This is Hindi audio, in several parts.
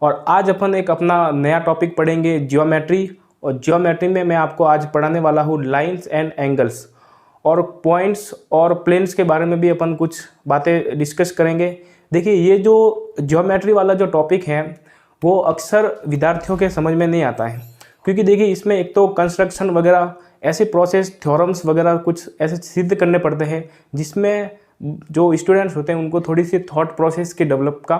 और आज अपन एक अपना नया टॉपिक पढ़ेंगे ज्योमेट्री। और ज्योमेट्री में मैं आपको आज पढ़ाने वाला हूँ लाइंस एंड एंगल्स और पॉइंट्स और प्लेन्स के बारे में भी अपन कुछ बातें डिस्कस करेंगे। देखिए, ये जो ज्योमेट्री वाला जो टॉपिक है वो अक्सर विद्यार्थियों के समझ में नहीं आता है, क्योंकि देखिए इसमें एक तो कंस्ट्रक्शन वगैरह ऐसे प्रोसेस थ्योरम्स वगैरह कुछ ऐसे सिद्ध करने पड़ते हैं जिसमें जो स्टूडेंट्स होते हैं उनको थोड़ी सी थॉट प्रोसेस की डेवलप का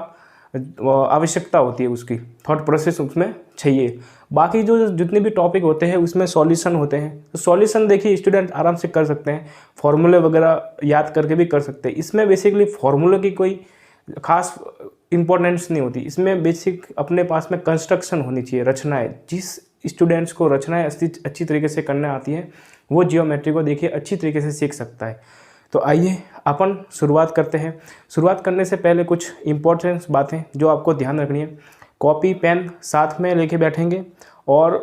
आवश्यकता होती है, उसकी थॉट प्रोसेस उसमें चाहिए। बाकी जो जितने भी टॉपिक होते हैं उसमें सॉल्यूशन होते हैं, तो सॉल्यूशन देखिए स्टूडेंट आराम से कर सकते हैं, फॉर्मूले वगैरह याद करके भी कर सकते हैं। इसमें बेसिकली फार्मूले की कोई खास इंपॉर्टेंस नहीं होती, इसमें बेसिक अपने पास में कंस्ट्रक्शन होनी चाहिए, रचनाएं। जिस स्टूडेंट्स को रचनाएं अच्छी तरीके से करने आती है वो जियोमेट्री को देखिए अच्छी तरीके से सीख सकता है। तो आइए अपन शुरुआत करते हैं। शुरुआत करने से पहले कुछ इम्पोर्टेंट बातें जो आपको ध्यान रखनी है। कॉपी पेन साथ में लेके बैठेंगे और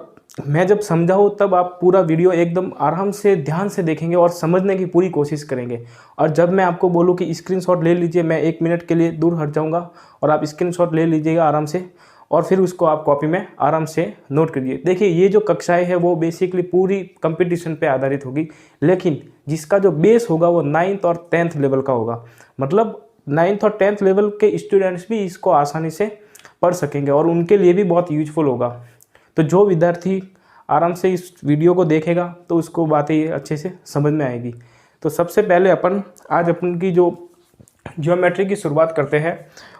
मैं जब समझाऊँ तब आप पूरा वीडियो एकदम आराम से ध्यान से देखेंगे और समझने की पूरी कोशिश करेंगे। और जब मैं आपको बोलूँ कि स्क्रीनशॉट ले लीजिए, मैं 1 मिनट के लिए दूर हट जाऊँगा और आप स्क्रीनशॉट ले लीजिएगा आराम से, और फिर उसको आप कॉपी में आराम से नोट करिए। देखिए, ये जो कक्षाएं हैं वो बेसिकली पूरी कंपटीशन पे आधारित होगी, लेकिन जिसका जो बेस होगा वो 9th और 10th लेवल का होगा। मतलब 9th और 10th लेवल के स्टूडेंट्स भी इसको आसानी से पढ़ सकेंगे और उनके लिए भी बहुत यूजफुल होगा। तो जो विद्यार्थी आराम से इस वीडियो को देखेगा तो उसको बातें अच्छे से समझ में आएगी। तो सबसे पहले आज अपन की जो ज्योमेट्री की शुरुआत करते हैं,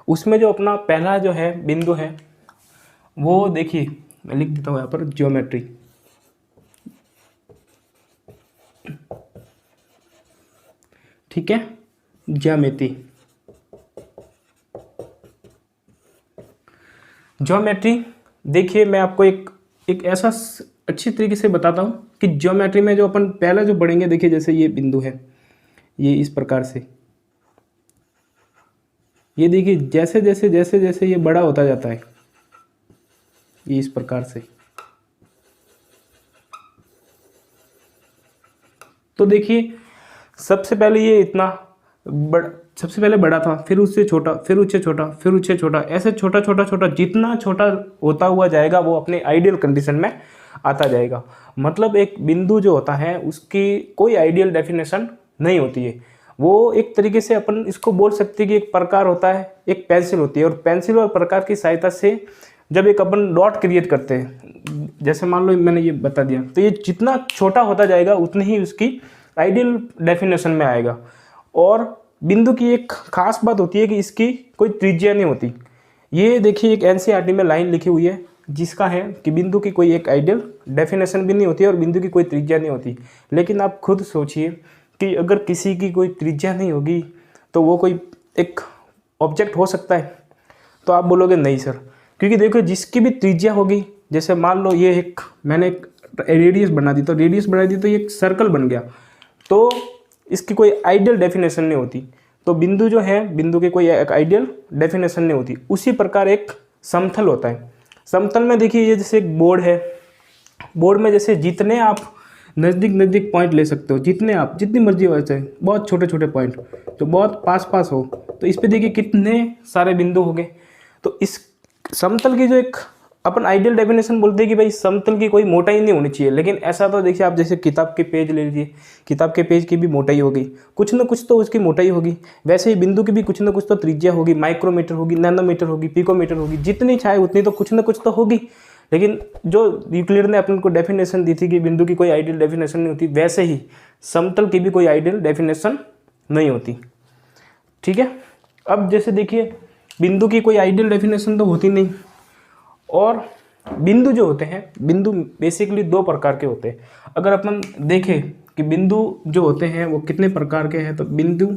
उसमें जो अपना पहला जो है बिंदु है वो देखिए, मैं लिख देता हूँ यहाँ पर ज्योमेट्री। ठीक है, ज्यामिति। ज्योमेट्री देखिए, मैं आपको एक ऐसा अच्छी तरीके से बताता हूँ कि ज्योमेट्री में जो अपन पहला जो पढ़ेंगे, देखिए जैसे ये बिंदु है, ये इस प्रकार से, ये देखिए जैसे जैसे जैसे जैसे ये बड़ा होता जाता है, ये इस प्रकार से। तो देखिए सबसे पहले ये इतना सबसे पहले बड़ा था, फिर उससे छोटा, फिर उससे छोटा, फिर उससे छोटा, ऐसे छोटा छोटा छोटा जितना छोटा होता हुआ जाएगा वो अपने आइडियल कंडीशन में आता जाएगा। मतलब एक बिंदु जो होता है उसकी कोई आइडियल डेफिनेशन नहीं होती है। वो एक तरीके से अपन इसको बोल सकते हैं कि एक प्रकार होता है, एक पेंसिल होती है, और पेंसिल और प्रकार की सहायता से जब एक अपन डॉट क्रिएट करते हैं, जैसे मान लो मैंने ये बता दिया, तो ये जितना छोटा होता जाएगा उतनी ही उसकी आइडियल डेफिनेशन में आएगा। और बिंदु की एक खास बात होती है कि इसकी कोई त्रिज्या नहीं होती। ये देखिए एक एनसीईआरटी में लाइन लिखी हुई है जिसका है कि बिंदु की कोई एक आइडियल डेफिनेशन भी नहीं होती और बिंदु की कोई त्रिज्या नहीं होती। लेकिन आप खुद सोचिए कि अगर किसी की कोई त्रिज्या नहीं होगी तो वो कोई एक ऑब्जेक्ट हो सकता है? तो आप बोलोगे नहीं सर, क्योंकि देखो जिसकी भी त्रिज्या होगी, जैसे मान लो ये मैंने एक रेडियस बना दी, तो रेडियस बना दी तो ये एक सर्कल बन गया, तो इसकी कोई आइडियल डेफिनेशन नहीं होती। तो बिंदु जो है, बिंदु की कोई एक आइडियल डेफिनेशन नहीं होती। उसी प्रकार एक समतल होता है। समतल में देखिए ये जैसे एक बोर्ड है, बोर्ड में जैसे जितने आप नज़दीक नज़दीक पॉइंट ले सकते हो, जितनी मर्जी हो जाए, बहुत छोटे छोटे पॉइंट तो बहुत पास पास हो, तो इस पर देखिए कितने सारे बिंदु हो गए। तो इस समतल की जो एक अपन आइडियल डेफिनेशन बोलते हैं कि भाई समतल की कोई मोटाई नहीं होनी चाहिए, लेकिन ऐसा तो देखिए आप जैसे किताब के पेज ले लीजिए, किताब के पेज की भी मोटाई होगी, कुछ ना कुछ तो उसकी मोटाई होगी। वैसे ही बिंदु की भी कुछ ना कुछ तो त्रिज्या होगी, माइक्रोमीटर होगी, नैनोमीटर होगी, पिकोमीटर होगी, जितनी चाहे उतनी तो कुछ ना कुछ तो होगी। लेकिन जो यूक्लिड ने अपन को डेफिनेशन दी थी कि बिंदु की कोई आइडियल डेफिनेशन नहीं होती, वैसे ही समतल की भी कोई आइडियल डेफिनेशन नहीं होती। ठीक है, अब जैसे देखिए बिंदु की कोई आइडियल डेफिनेशन तो होती नहीं, और बिंदु जो होते हैं, बिंदु बेसिकली 2 प्रकार के होते हैं। अगर अपन देखें कि बिंदु जो होते हैं वो कितने प्रकार के हैं, तो बिंदु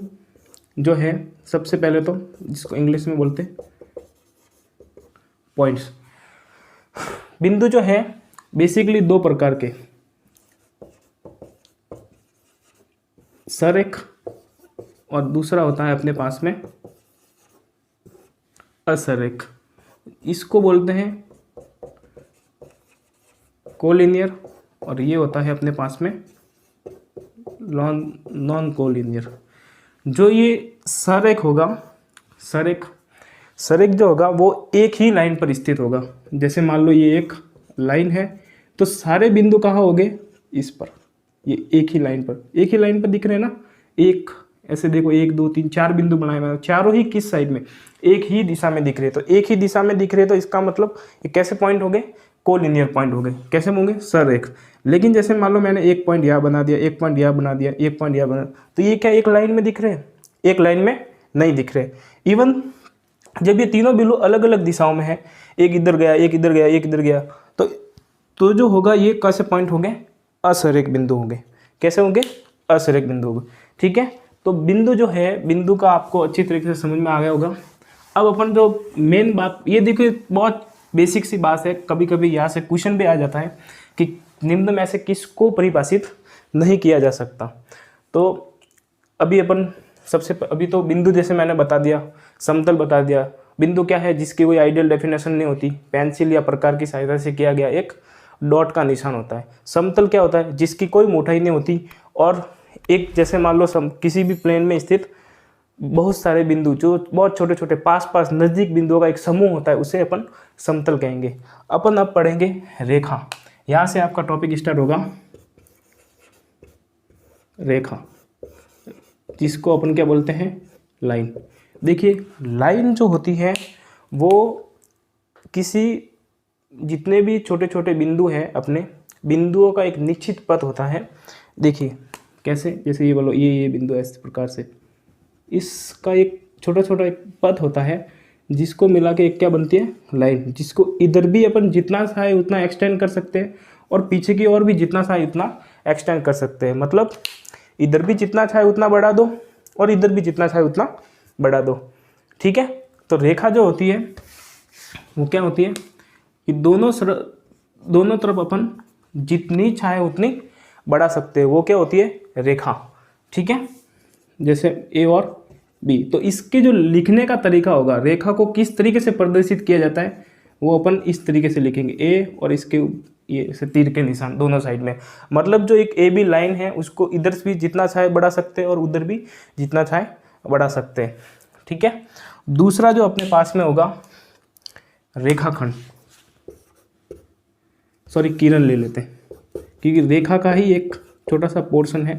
जो है सबसे पहले तो जिसको इंग्लिश में बोलते हैं पॉइंट्स। बिंदु जो है बेसिकली 2 प्रकार के, सररेख और दूसरा होता है अपने पास में असररेख। इसको बोलते हैं कोलिनियर, और ये होता है अपने पास में नॉन कोलिनियर। जो ये सररेख होगा, सररेख संरेख जो होगा वो एक ही लाइन पर स्थित होगा। जैसे मान लो ये एक लाइन है, तो सारे बिंदु कहाँ होंगे, इस पर, ये एक ही लाइन पर दिख रहे हैं ना। एक ऐसे देखो, 1 2 3 4 बिंदु बनाए हुए हैं, चारों ही किस साइड में, एक ही दिशा में दिख रहे हैं। तो एक ही दिशा में दिख रहे हैं, तो इसका मतलब ये कैसे पॉइंट हो गए, कोलिनियर पॉइंट हो गए। कैसे होंगे, संरेख। लेकिन जैसे मान लो मैंने एक पॉइंट यहाँ बना दिया, एक पॉइंट यहाँ बना दिया, एक पॉइंट यहाँ बना, तो ये क्या एक लाइन में दिख रहे हैं, एक लाइन में नहीं दिख रहे। इवन जब ये तीनों बिंदु अलग अलग दिशाओं में है, एक इधर गया, एक इधर गया, एक इधर गया, तो जो होगा ये कैसे पॉइंट होंगे, असंरेख बिंदु होंगे। कैसे होंगे, असंरेख बिंदु होंगे। ठीक है, तो बिंदु जो है, बिंदु का आपको अच्छी तरीके से समझ में आ गया होगा। अब अपन जो मेन बात, ये देखिए बहुत बेसिक सी बात है, कभी कभी यहाँ से क्वेश्चन भी आ जाता है कि निम्न में से किसको परिभाषित नहीं किया जा सकता। तो अभी अपन अभी तो बिंदु जैसे मैंने बता दिया, समतल बता दिया। बिंदु क्या है, जिसकी कोई आइडियल डेफिनेशन नहीं होती, पेंसिल या प्रकार की सहायता से किया गया एक डॉट का निशान होता है। समतल क्या होता है, जिसकी कोई मोटाई नहीं होती, और एक जैसे मान लो किसी भी प्लेन में स्थित बहुत सारे बिंदु जो बहुत छोटे छोटे पास नज़दीक बिंदुओं का एक समूह होता है, उसे अपन समतल कहेंगे। अपन अब पढ़ेंगे रेखा। यहाँ से आपका टॉपिक स्टार्ट होगा, रेखा, जिसको अपन क्या बोलते हैं, लाइन। देखिए लाइन जो होती है वो किसी जितने भी छोटे छोटे बिंदु हैं, अपने बिंदुओं का एक निश्चित पथ होता है। देखिए कैसे, जैसे ये बोलो ये बिंदु है, इस प्रकार से इसका एक छोटा छोटा एक पथ होता है, जिसको मिला के एक क्या बनती है, लाइन, जिसको इधर भी अपन जितना चाहे उतना एक्सटेंड कर सकते हैं, और पीछे की ओर भी जितना चाहे उतना एक्सटेंड कर सकते हैं। मतलब इधर भी जितना चाहे उतना बढ़ा दो, और इधर भी जितना चाहे उतना बढ़ा दो। ठीक है, तो रेखा जो होती है वो क्या होती है कि दोनों तरफ अपन जितनी चाहे उतनी बढ़ा सकते हैं, वो क्या होती है, रेखा। ठीक है, जैसे ए और बी। तो इसके जो लिखने का तरीका होगा, रेखा को किस तरीके से प्रदर्शित किया जाता है, वो अपन इस तरीके से लिखेंगे, ए और इसके ये ऐसे तीर के निशान दोनों साइड में। मतलब जो एक ए बी लाइन है, उसको इधर भी जितना चाहे बढ़ा सकते हैं, और उधर भी जितना चाहे बढ़ा सकते हैं। ठीक है, दूसरा जो अपने पास में होगा रेखाखंड, सॉरी किरण ले लेते हैं, क्योंकि रेखा का ही एक छोटा सा पोर्शन है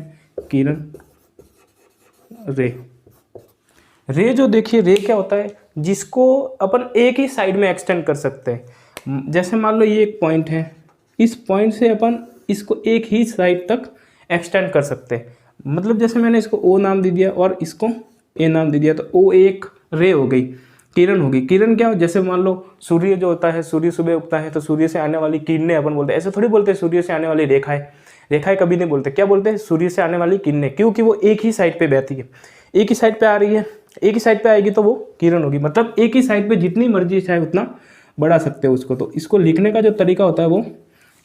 किरण, रे जो देखिए, रे क्या होता है, जिसको अपन एक ही साइड में एक्सटेंड कर सकते हैं। जैसे मान लो ये एक पॉइंट है, इस पॉइंट से अपन इसको एक ही साइड तक एक्सटेंड कर सकते हैं। मतलब जैसे मैंने इसको ओ नाम दे दिया और इसको ए नाम दे दिया, तो ओ एक रे हो गई, किरण होगी। किरण क्या हो, जैसे मान लो सूर्य जो होता है, सूर्य सुबह उगता है, तो सूर्य से आने वाली किरणें अपन बोलते हैं। ऐसे थोड़ी बोलते हैं सूर्य से आने वाली रेखाएं, रेखाएं कभी नहीं बोलते, क्या बोलते हैं, सूर्य से आने वाली किरणें, क्योंकि वो एक ही साइड पे बहती है, एक ही साइड पे आ रही है, एक ही साइड पे आएगी तो वो किरण होगी। मतलब एक ही साइड पे जितनी मर्जी चाहे उतना बढ़ा सकते हो उसको। तो इसको लिखने का जो तरीका होता है वो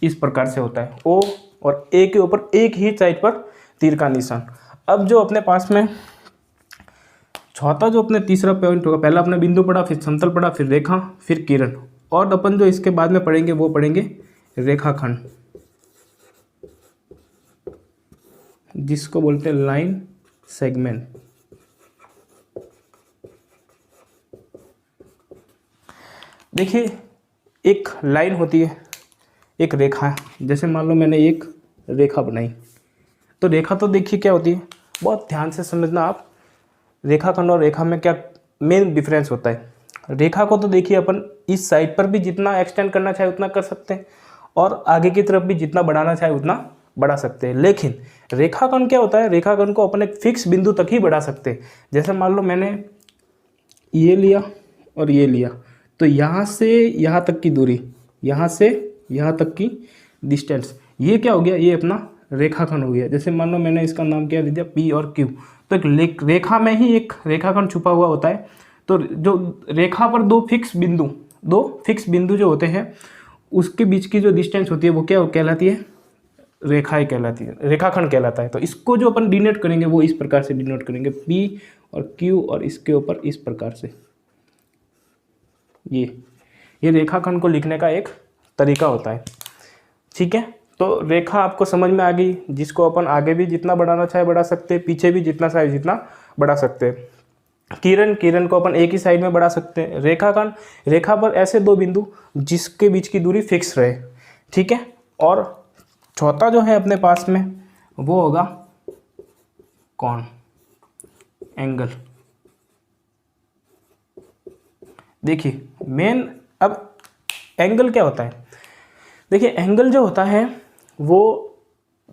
इस प्रकार से होता है, ओ और ए के ऊपर एक ही साइड पर तीर का निशान। अब जो अपने पास में चौथा जो अपने तीसरा पॉइंट होगा, पहला अपने बिंदु पढ़ा, फिर समतल पढ़ा, फिर रेखा, फिर किरण, और अपन जो इसके बाद में पढ़ेंगे वो पढ़ेंगे रेखाखंड, जिसको बोलते हैं लाइन सेगमेंट। देखिए एक लाइन होती है, एक रेखा। जैसे मान लो मैंने एक रेखा बनाई, तो रेखा तो देखिए क्या होती है, बहुत ध्यान से समझना आप, रेखाखंड और रेखा में क्या मेन डिफरेंस होता है। रेखा को तो देखिए अपन इस साइड पर भी जितना एक्सटेंड करना चाहे उतना कर सकते हैं, और आगे की तरफ भी जितना बढ़ाना चाहे उतना बढ़ा सकते हैं। लेकिन रेखाखंड क्या होता है, रेखाखंड को अपन एक फिक्स बिंदु तक ही बढ़ा सकते हैं। जैसे मान लो मैंने ये लिया और ये लिया, तो यहाँ से यहाँ तक की दूरी, यहाँ से यहाँ तक की डिस्टेंस, ये क्या हो गया, ये अपना रेखाखंड हो गया। जैसे मान लो मैंने इसका नाम क्या दे दिया, पी और क्यू। तो एक रेखा में ही एक रेखाखंड छुपा हुआ होता है। तो जो रेखा पर दो फिक्स बिंदु जो होते हैं, उसके बीच की जो डिस्टेंस होती है वो क्या कहलाती है, रेखाएं कहलाती है, रेखाखंड कहलाता है। तो इसको जो अपन डिनोट करेंगे वो इस प्रकार से डिनोट करेंगे, पी और क्यू, और इसके ऊपर इस प्रकार से। ये रेखाखंड को लिखने का एक तरीका होता है। ठीक है, तो रेखा आपको समझ में आ गई, जिसको अपन आगे भी जितना बढ़ाना चाहे बढ़ा सकते हैं, पीछे भी जितना चाहे जितना बढ़ा सकते हैं। किरण को अपन एक ही साइड में बढ़ा सकते हैं। रेखा पर ऐसे दो बिंदु जिसके बीच की दूरी फिक्स रहे, ठीक है। और चौथा जो है अपने पास में वो होगा कोण, एंगल। देखिए मेन, अब एंगल क्या होता है? देखिए एंगल जो होता है वो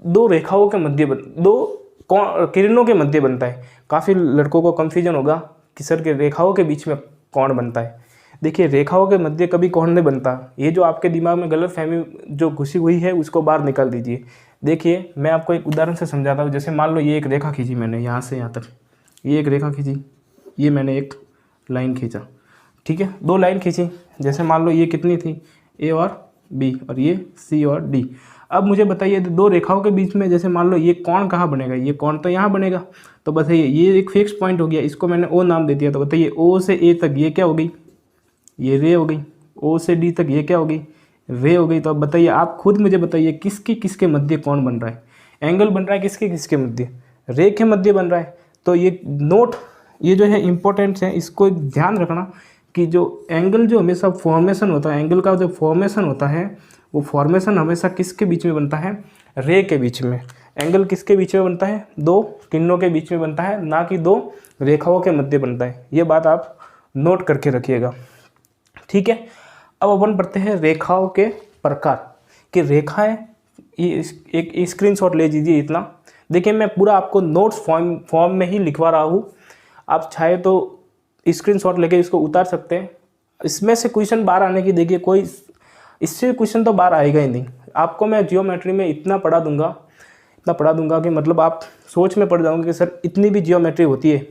दो रेखाओं के मध्य दो किरणों के मध्य बनता है। काफ़ी लड़कों को कंफ्यूजन होगा कि सर के रेखाओं के बीच में कोण बनता है। देखिए रेखाओं के मध्य कभी कोण नहीं बनता। ये जो आपके दिमाग में गलतफहमी जो घुसी हुई है उसको बाहर निकाल दीजिए। देखिए मैं आपको एक उदाहरण से समझाता हूँ। जैसे मान लो ये एक रेखा खींची मैंने यहाँ से यहाँ तक, ये एक रेखा खींची, ये मैंने एक लाइन खींचा, ठीक है, दो लाइन खींची। जैसे मान लो ये कितनी थी, ए और बी, और ये सी और डी। अब मुझे बताइए दो रेखाओं के बीच में जैसे मान लो ये कोण कहाँ बनेगा? ये कोण तो यहाँ बनेगा। तो बताइए ये एक फिक्स पॉइंट हो गया, इसको मैंने ओ नाम दे दिया। तो बताइए ओ से ए तक ये क्या हो गई? ये रे हो गई। ओ से डी तक ये क्या हो गई? रे हो गई। तो अब बताइए, आप खुद मुझे बताइए किसके मध्य कोण बन रहा है? एंगल बन रहा है किसके मध्य? रे के मध्य बन रहा है। तो ये नोट, ये जो है इंपॉर्टेंट है, इसको ध्यान रखना कि जो एंगल जो हमेशा फॉर्मेशन होता है, एंगल का जो फॉर्मेशन होता है वो फॉर्मेशन हमेशा किसके बीच में बनता है? रे के बीच में। एंगल किसके बीच में बनता है? दो किरणों के बीच में बनता है, ना कि दो रेखाओं के मध्य बनता है। ये बात आप नोट करके रखिएगा, ठीक है। अब अपन पढ़ते हैं रेखाओं के प्रकार कि रेखाएं, ये एक स्क्रीनशॉट ले लीजिए इतना। देखिए मैं पूरा आपको नोट्स फॉर्म में ही लिखवा रहा हूँ। आप चाहे तो स्क्रीनशॉट लेके इसको उतार सकते हैं। इसमें से क्वेश्चन बाहर आने की, देखिए कोई इससे क्वेश्चन तो बाहर आएगा ही नहीं। आपको मैं जियोमेट्री में इतना पढ़ा दूंगा कि मतलब आप सोच में पड़ जाओगे कि सर इतनी भी जियोमेट्री होती है।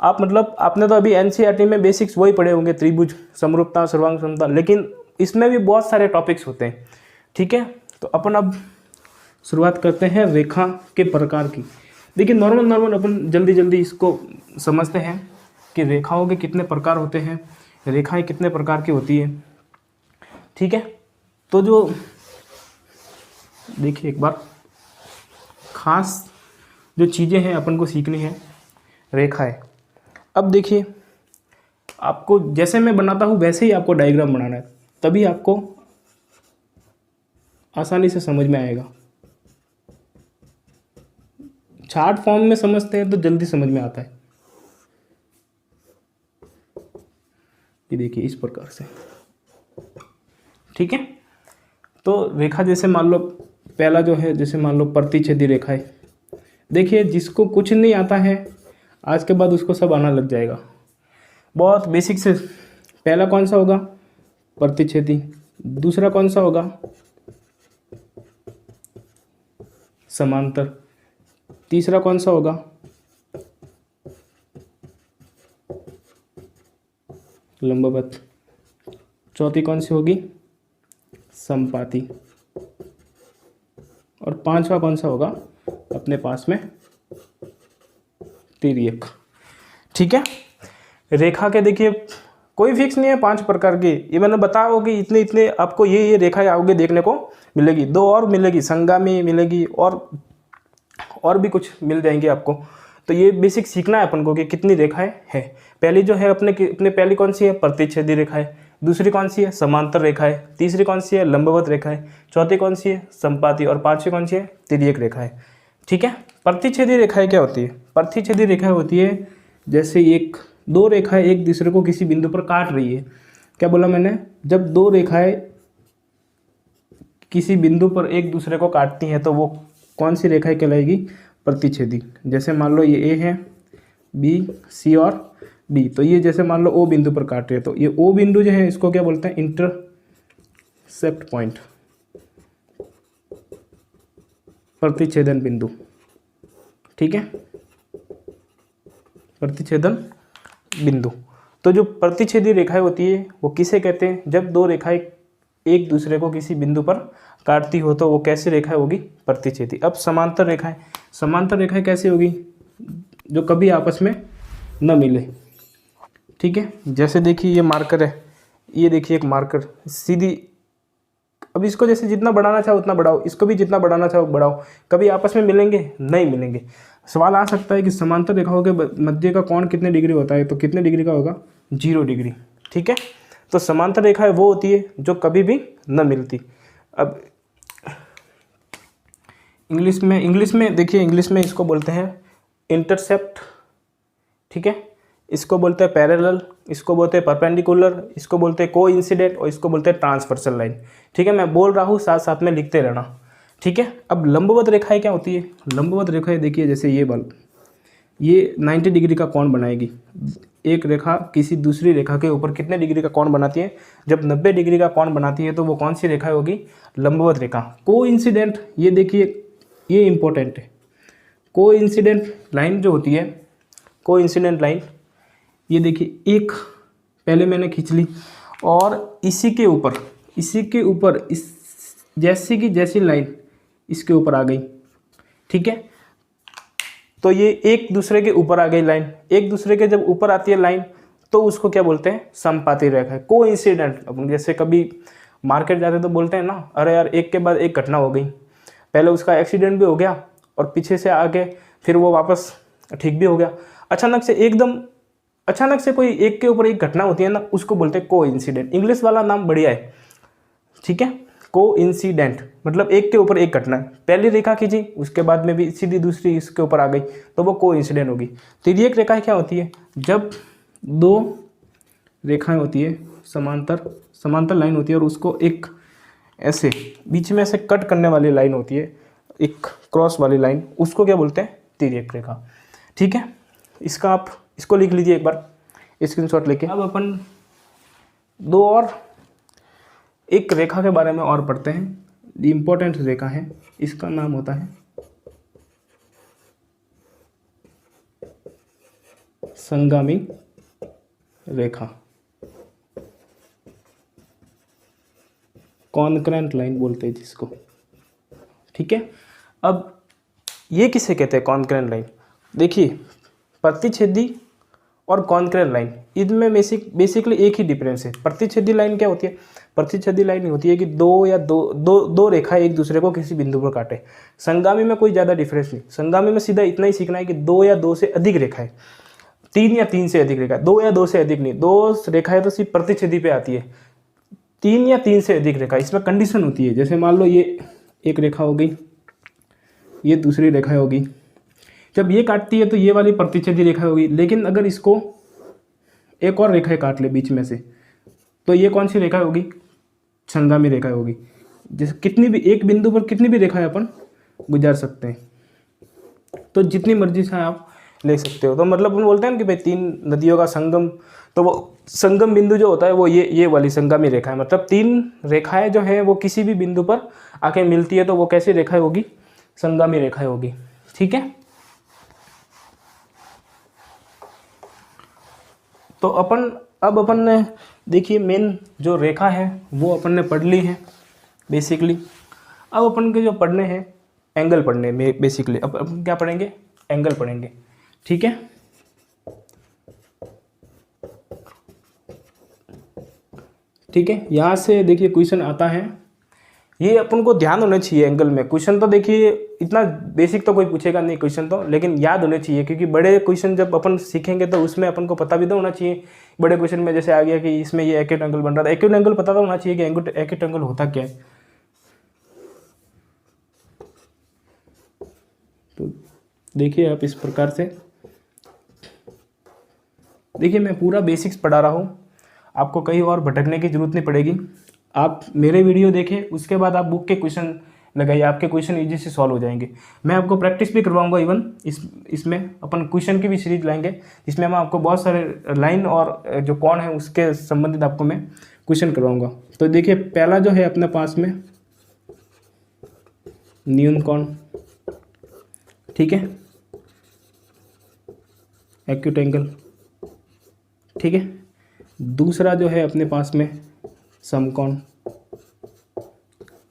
आप मतलब आपने तो अभी एनसीईआरटी में बेसिक्स वही पढ़े होंगे, त्रिभुज, समरूपता, सर्वांग समता, लेकिन इसमें भी बहुत सारे टॉपिक्स होते हैं, ठीक है। तो अपन अब शुरुआत करते हैं रेखा के प्रकार की। देखिए नॉर्मल अपन जल्दी इसको समझते हैं कि रेखाओं के कितने प्रकार होते हैं, रेखाएं कितने प्रकार की होती है, ठीक है। तो जो देखिए एक बार खास जो चीज़ें हैं अपन को सीखनी है, रेखाएं। अब देखिए आपको जैसे मैं बनाता हूँ वैसे ही आपको डायग्राम बनाना है, तभी आपको आसानी से समझ में आएगा। चार्ट फॉर्म में समझते हैं तो जल्दी समझ में आता है। ये देखिए इस प्रकार से, ठीक है। तो रेखा जैसे मान लो पहला जो है, जैसे मान लो प्रतिच्छेदी रेखा है। देखिए जिसको कुछ नहीं आता है आज के बाद उसको सब आना लग जाएगा। बहुत बेसिक से, पहला कौन सा होगा? प्रतिच्छेदी। दूसरा कौन सा होगा? समांतर। तीसरा कौन सा होगा? लंबवत। चौथी कौन सी होगी? समपाती। और पांचवा कौन सा होगा अपने पास में? तिर्यक, ठीक है। रेखा के देखिए कोई फिक्स नहीं है, 5 प्रकार के। ये मैंने बताया हो कि इतने आपको ये रेखाएं आओगे देखने को मिलेगी। 2 और मिलेगी, संगामी मिलेगी, और भी कुछ मिल जाएंगे आपको। तो ये बेसिक सीखना है अपन को कि कितनी रेखाएं है। पहली जो है अपने पहली कौन सी है? प्रतिच्छेदी रेखा है। दूसरी कौन सी है? समांतर रेखा है। तीसरी कौन सी है? लंबवत रेखा है। चौथी कौन सी है? संपाती। और पांचवी कौन सी है? तिर्यक रेखा है, ठीक है। प्रतिच्छेदी रेखाएं क्या होती है? प्रतिच्छेदी रेखाएं होती है जैसे दो रेखाएं एक दूसरे को किसी बिंदु पर काट रही है। क्या बोला मैंने? जब दो रेखाएं किसी बिंदु पर एक दूसरे को काटती हैं तो वो कौन सी रेखाएं कहलाएगी? प्रतिच्छेदी। जैसे मान लो ये ए है, बी, सी और डी। तो ये जैसे मान लो ओ बिंदु पर काट रहे हैं, तो ये ओ बिंदु जो है इसको क्या बोलते हैं? इंटरसेप्ट पॉइंट, प्रतिच्छेदन बिंदु, ठीक है, प्रतिच्छेदन बिंदु। तो जो प्रतिच्छेदी रेखाएं होती है वो किसे कहते हैं? जब दो रेखाएं एक दूसरे को किसी बिंदु पर काटती हो तो वो कैसी रेखाएं होगी? प्रतिच्छेदी। अब समांतर रेखाएं कैसी होगी? जो कभी आपस में न मिले, ठीक है। जैसे देखिए ये मार्कर है, ये देखिए एक मार्कर सीधी, अब इसको जैसे जितना बढ़ाना चाहो उतना बढ़ाओ, इसको भी जितना बढ़ाना चाहो बढ़ाओ, कभी आपस में मिलेंगे? नहीं मिलेंगे। सवाल आ सकता है कि समांतर रेखाओं के मध्य का कोण कितने डिग्री होता है, तो कितने डिग्री का होगा? 0 डिग्री। ठीक है, तो समांतर रेखाएं वो होती है जो कभी भी न मिलती। अब इंग्लिश में देखिए, इंग्लिश में इसको बोलते हैं इंटरसेप्ट। ठीक है, इसको बोलते हैं पैरेलल, इसको बोलते हैं परपेंडिकुलर, इसको बोलते हैं कोइंसिडेंट और इसको बोलते हैं ट्रांसवर्सल लाइन। ठीक है, मैं बोल रहा हूँ, साथ साथ में लिखते रहना। ठीक है, अब लंबवत रेखाएं क्या होती है? लंबवत रेखाएं देखिए, जैसे ये बल, ये 90 डिग्री का कोण बनाएगी। एक रेखा किसी दूसरी रेखा के ऊपर कितने डिग्री का कोण बनाती है? जब 90 डिग्री का कोण बनाती है तो वो कौन सी रेखा होगी? लंबवत रेखा। कोइंसिडेंट, ये देखिए, ये इंपॉर्टेंट है। कोइंसिडेंट लाइन जो होती है, कोइंसिडेंट लाइन, ये देखिए, एक पहले मैंने खींच ली और इसी के ऊपर इस जैसी की जैसी लाइन इसके ऊपर आ गई। ठीक है, तो ये एक दूसरे के ऊपर आ गई लाइन। एक दूसरे के जब ऊपर आती है लाइन तो उसको क्या बोलते हैं? समपाती रेखा है, कोइंसिडेंट। अपन जैसे कभी मार्केट जाते तो बोलते हैं ना, अरे यार एक के बाद एक घटना हो गई, पहले उसका एक्सीडेंट भी हो गया और पीछे से आके फिर वो वापस ठीक भी हो गया। अचानक से कोई एक के ऊपर एक घटना होती है ना, उसको बोलते हैं कोइंसिडेंट। इंग्लिश वाला नाम बढ़िया है। ठीक है, कोइंसिडेंट मतलब एक के ऊपर एक घटना, पहली रेखा खींची उसके बाद में भी सीधी दूसरी इसके ऊपर आ गई तो वो कोइंसिडेंट होगी। तिर्यक रेखाएं क्या होती है? जब दो रेखाएं होती है, समांतर लाइन होती है और उसको एक ऐसे बीच में से कट करने वाली लाइन होती है, एक क्रॉस वाली लाइन, उसको क्या बोलते हैं? तिर्यक रेखा। ठीक है, इसका आप इसको लिख लीजिए एक बार स्क्रीनशॉट लेके। अब अपन दो और एक रेखा के बारे में और पढ़ते हैं, इम्पोर्टेंट रेखा है, इसका नाम होता है संगामी रेखा, कॉन्करेंट लाइन बोलते हैं जिसको। ठीक है, अब ये किसे कहते हैं कॉन्करेंट लाइन? देखिए, प्रतिच्छेदी और कॉन्करेंट लाइन, इनमें बेसिकली एक ही डिफरेंस है। प्रतिच्छेदी लाइन क्या होती है? प्रतिच्छेदी लाइन होती है कि दो रेखाएं एक दूसरे को किसी बिंदु पर काटे। संगामी में कोई ज़्यादा डिफरेंस नहीं। संगामी में सीधा इतना ही सीखना है कि दो या दो से अधिक रेखाएं, 3 या 3 से अधिक रेखाएं, 2 या 2 से अधिक नहीं, 2 रेखाएं तो सिर्फ प्रतिच्छेदी पे आती है, 3 या 3 से अधिक रेखा, इसमें कंडीशन होती है। जैसे मान लो ये एक रेखा हो गई, ये दूसरी रेखा होगी, जब ये काटती है तो ये वाली प्रतिच्छेदी रेखा होगी, लेकिन अगर इसको एक और रेखा काट ले बीच में से तो ये कौन सी रेखा होगी? संगामी रेखा होगी। जैसे कितनी भी एक बिंदु पर कितनी भी रेखाएं अपन गुजार सकते हैं, तो जितनी मर्जी से आप ले सकते हो। तो मतलब हम बोलते हैं ना कि भाई 3 नदियों का संगम, तो वो संगम बिंदु जो होता है वो ये वाली संगामी रेखा है। मतलब 3 रेखाएं जो है वो किसी भी बिंदु पर आके मिलती है तो वो कैसी रेखा होगी? संगामी रेखा होगी। ठीक है, तो अब अपन ने देखिए मेन जो रेखा है वो अपन ने पढ़ ली है बेसिकली। अब अपन के जो पढ़ने हैं एंगल पढ़ने में बेसिकली, अब अपन क्या पढ़ेंगे? एंगल पढ़ेंगे। ठीक है, ठीक है, यहाँ से देखिए क्वेश्चन आता है, ये अपन को ध्यान होना चाहिए एंगल में। क्वेश्चन तो देखिए इतना बेसिक तो कोई पूछेगा नहीं क्वेश्चन तो, लेकिन याद होने चाहिए, क्योंकि बड़े क्वेश्चन जब अपन सीखेंगे तो उसमें अपन को पता भी तो होना चाहिए। बड़े क्वेश्चन में जैसे आ गया कि इसमें ये एक्यूट एंगल बन रहा था, एक्यूट एंगल पता तो होना चाहिए कि एक्यूट एंगल होता क्या है। तो देखिए आप इस प्रकार से, देखिए मैं पूरा बेसिक्स पढ़ा रहा हूँ, आपको कहीं और भटकने की जरूरत नहीं पड़ेगी। आप मेरे वीडियो देखें, उसके बाद आप बुक के क्वेश्चन लगाइए, आपके क्वेश्चन इजी से सॉल्व हो जाएंगे। मैं आपको प्रैक्टिस भी करवाऊंगा, इवन इसमें अपन क्वेश्चन की भी सीरीज लाएंगे, जिसमें मैं आपको बहुत सारे लाइन और जो कोण है उसके संबंधित आपको मैं क्वेश्चन करवाऊंगा। तो देखिए पहला जो है अपने पास में न्यून कोण, ठीक है, एक्यूट एंगल, ठीक है। दूसरा जो है अपने पास में समकोण,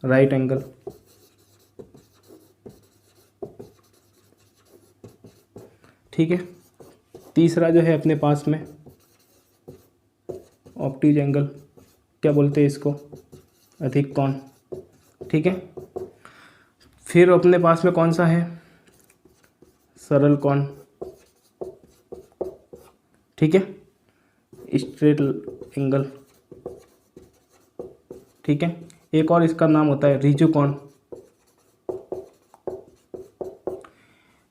राइट एंगल, ठीक है। तीसरा जो है अपने पास में ऑप्टिज एंगल, क्या बोलते हैं इसको? अधिक कोण, ठीक है। फिर अपने पास में कौन सा है, सरल कोण, ठीक है, स्ट्रेट एंगल, ठीक है। एक और इसका नाम होता है ऋजु कोण।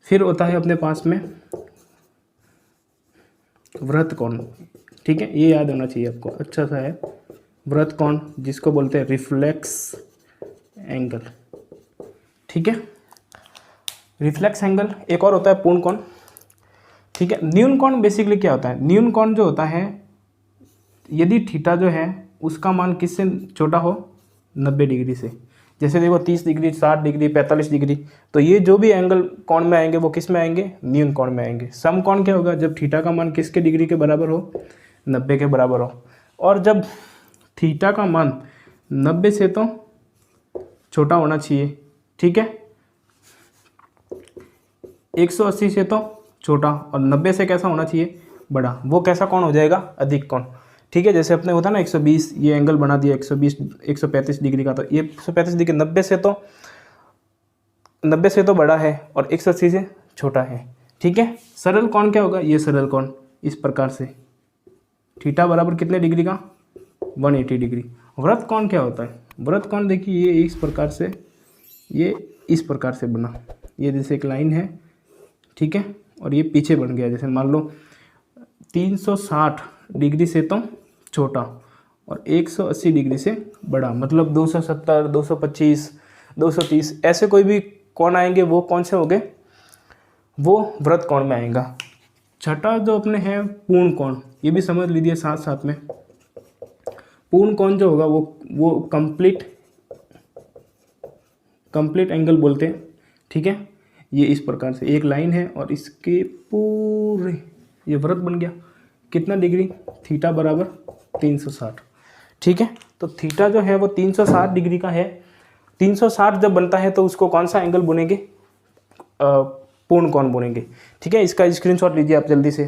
फिर होता है अपने पास में वृत्त कोण, ठीक है, ये याद होना चाहिए आपको, अच्छा सा है, वृत्त कोण जिसको बोलते हैं रिफ्लेक्स एंगल, ठीक है, रिफ्लेक्स एंगल। एक और होता है पूर्ण कोण, ठीक है। न्यून कोण बेसिकली क्या होता है, न्यून कोण जो होता है, यदि थीटा जो है उसका मान किससे छोटा हो, 90 डिग्री से। जैसे देखो 30 डिग्री, 60 डिग्री, 45 डिग्री, तो ये जो भी एंगल कोण में आएंगे वो किस में आएंगे, न्यून कोण में आएंगे। सम कोण क्या होगा, जब थीटा का मान किसके डिग्री के बराबर हो, 90 के बराबर हो। और जब थीटा का मान 90 से तो छोटा होना चाहिए, ठीक है, 180 से तो छोटा, और 90 से कैसा होना चाहिए, बड़ा, वो कैसा कोण हो जाएगा, अधिक कोण, ठीक है। जैसे अपने होता है ना 120, ये एंगल बना दिया 120 135 डिग्री का, तो ये 135 डिग्री 90 से तो बड़ा है और 180 से छोटा है, ठीक है। सरल कोण क्या होगा, ये सरल कोण इस प्रकार से, थीटा बराबर कितने डिग्री का, 180 डिग्री। वृत्त कोण क्या होता है, वृत्त कोण देखिए ये इस प्रकार से, ये इस प्रकार से बना, ये जैसे एक लाइन है, ठीक है, और ये पीछे बन गया। जैसे मान लो 360 डिग्री से तो छोटा और 180 डिग्री से बड़ा, मतलब 270, 225, 230, ऐसे कोई भी कोण आएंगे वो कौन से होंगे, वो वृत्त कोण में आएगा। छठा जो अपने हैं पूर्ण कोण, ये भी समझ लीजिए साथ साथ में। पूर्ण कोण जो होगा वो कंप्लीट एंगल बोलते हैं, ठीक है। ये इस प्रकार से एक लाइन है और इसके पूरे ये वृत्त बन गया, कितना डिग्री, थीटा बराबर 360, ठीक है। तो थीटा जो है वो 360 डिग्री का है। 360 जब बनता है तो उसको कौन सा एंगल बुनेंगे, पूर्ण कोण बुनेंगे, ठीक है। इसका स्क्रीनशॉट लीजिए आप जल्दी से,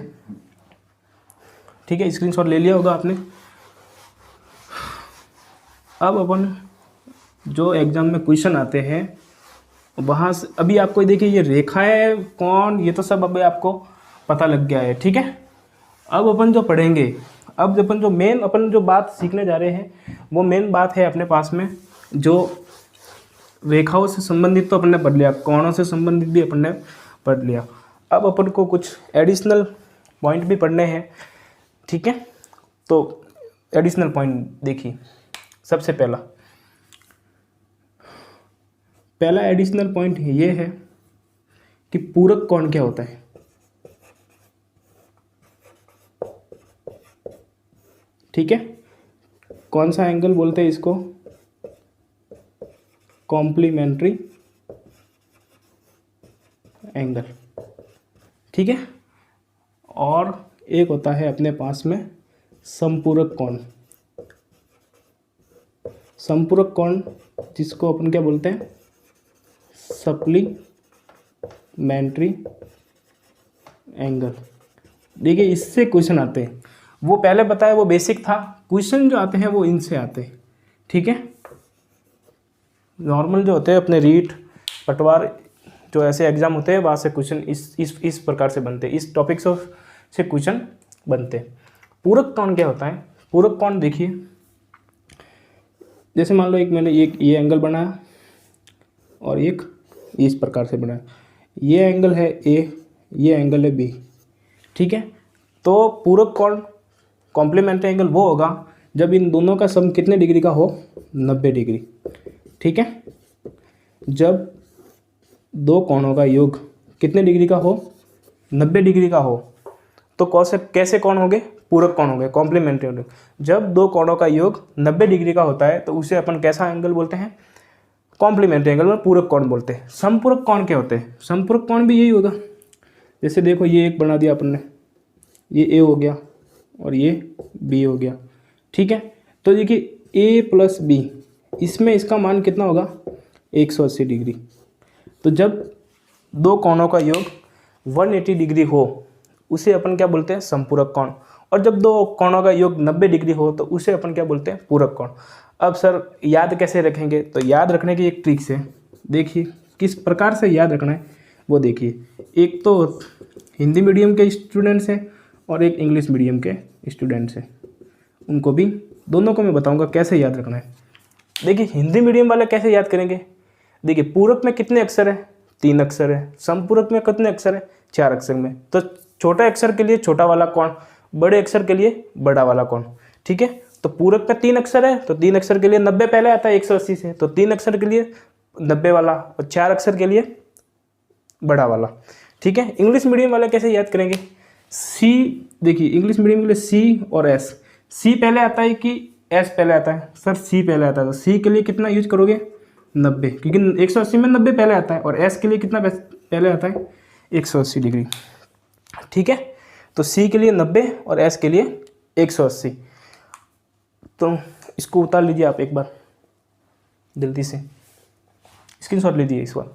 ठीक है, स्क्रीनशॉट ले लिया होगा आपने। अब अपन जो एग्जाम में क्वेश्चन आते हैं वहाँ से, अभी आपको देखिए ये रेखा है, कोण, ये तो सब अभी आपको पता लग गया है, ठीक है। अब अपन जो पढ़ेंगे, अब अपन जो मेन अपन जो बात सीखने जा रहे हैं वो मेन बात है अपने पास में, जो रेखाओं से संबंधित तो अपन ने पढ़ लिया, कोणों से संबंधित भी अपन ने पढ़ लिया। अब अपन को कुछ एडिशनल पॉइंट भी पढ़ने हैं, ठीक है। तो एडिशनल पॉइंट देखिए, सबसे पहला एडिशनल पॉइंट ये है कि पूरक कोण क्या होता है, ठीक है। कौन सा एंगल बोलते हैं इसको, कॉम्प्लीमेंट्री एंगल, ठीक है। और एक होता है अपने पास में समपूरक कोण, समपूरक कोण जिसको अपन क्या बोलते हैं, सप्लीमेंट्री एंगल। देखिए इससे क्वेश्चन आते हैं, वो पहले बताया वो बेसिक था, क्वेश्चन जो आते हैं वो इनसे आते हैं, ठीक है। नॉर्मल जो होते हैं अपने रीट पटवार जो ऐसे एग्जाम होते हैं वहाँ से क्वेश्चन इस प्रकार से बनते हैं, इस टॉपिक से क्वेश्चन बनते हैं। पूरक कोण क्या होता है, पूरक कोण देखिए, जैसे मान लो एक मैंने ये एंगल बनाया और एक इस प्रकार से बनाया, ये एंगल है ए, ये एंगल है बी, ठीक है। तो पूरक कोण कॉम्प्लीमेंट्री एंगल वो होगा जब इन दोनों का सम कितने डिग्री का हो, 90 डिग्री, ठीक है। जब दो कोणों का योग कितने डिग्री का हो, 90 डिग्री का हो, तो कैसे कोण होंगे, पूरक कोण होंगे, कॉम्प्लीमेंट्री एंगल। जब दो कोणों का योग 90 डिग्री का होता है तो उसे अपन कैसा एंगल बोलते हैं, कॉम्प्लीमेंट्री एंगल में पूरक कोण बोलते हैं। समपूरक कोण क्या होते हैं, समपूरक कोण भी यही होगा। जैसे देखो ये एक बना दिया अपन ने, ये ए हो गया और ये बी हो गया, ठीक है। तो देखिए ए प्लस बी, इसमें इसका मान कितना होगा, 180 डिग्री। तो जब दो कोणों का योग 180 डिग्री हो उसे अपन क्या बोलते हैं, समपूरक कोण। और जब दो कोणों का योग 90 डिग्री हो तो उसे अपन क्या बोलते हैं, पूरक कोण। अब सर याद कैसे रखेंगे, तो याद रखने की एक ट्रिक्स है, देखिए किस प्रकार से याद रखना है वो देखिए। एक तो हिंदी मीडियम के स्टूडेंट्स हैं और एक इंग्लिश मीडियम के स्टूडेंट्स हैं, उनको भी दोनों को मैं बताऊंगा कैसे याद रखना है। देखिए हिंदी मीडियम वाले कैसे याद करेंगे, देखिए पूरक में कितने अक्षर है, 3 अक्षर है, समपूरक में कितने अक्षर है, 4 अक्षर में। तो छोटे अक्षर के लिए छोटा वाला कौन, बड़े अक्षर के लिए बड़ा वाला कौन, ठीक है। तो पूरक में 3 अक्षर है, तो 3 अक्षर के लिए 90 पहले आता है 180 से, तो 3 अक्षर के लिए 90 वाला और 4 अक्षर के लिए बड़ा वाला, ठीक है। इंग्लिश मीडियम वाले कैसे याद करेंगे, सी, देखिए इंग्लिश मीडियम के लिए सी और एस, सी पहले आता है कि एस पहले आता है, सर सी पहले आता है, तो सी के लिए कितना यूज करोगे 90, क्योंकि 180 में 90 पहले आता है, और एस के लिए कितना पहले आता है 180 डिग्री, ठीक है। तो सी के लिए 90 और एस के लिए 180। तो इसको उतार लीजिए आप एक बार जल्दी से, स्क्रीनशॉट लीजिए इस बार,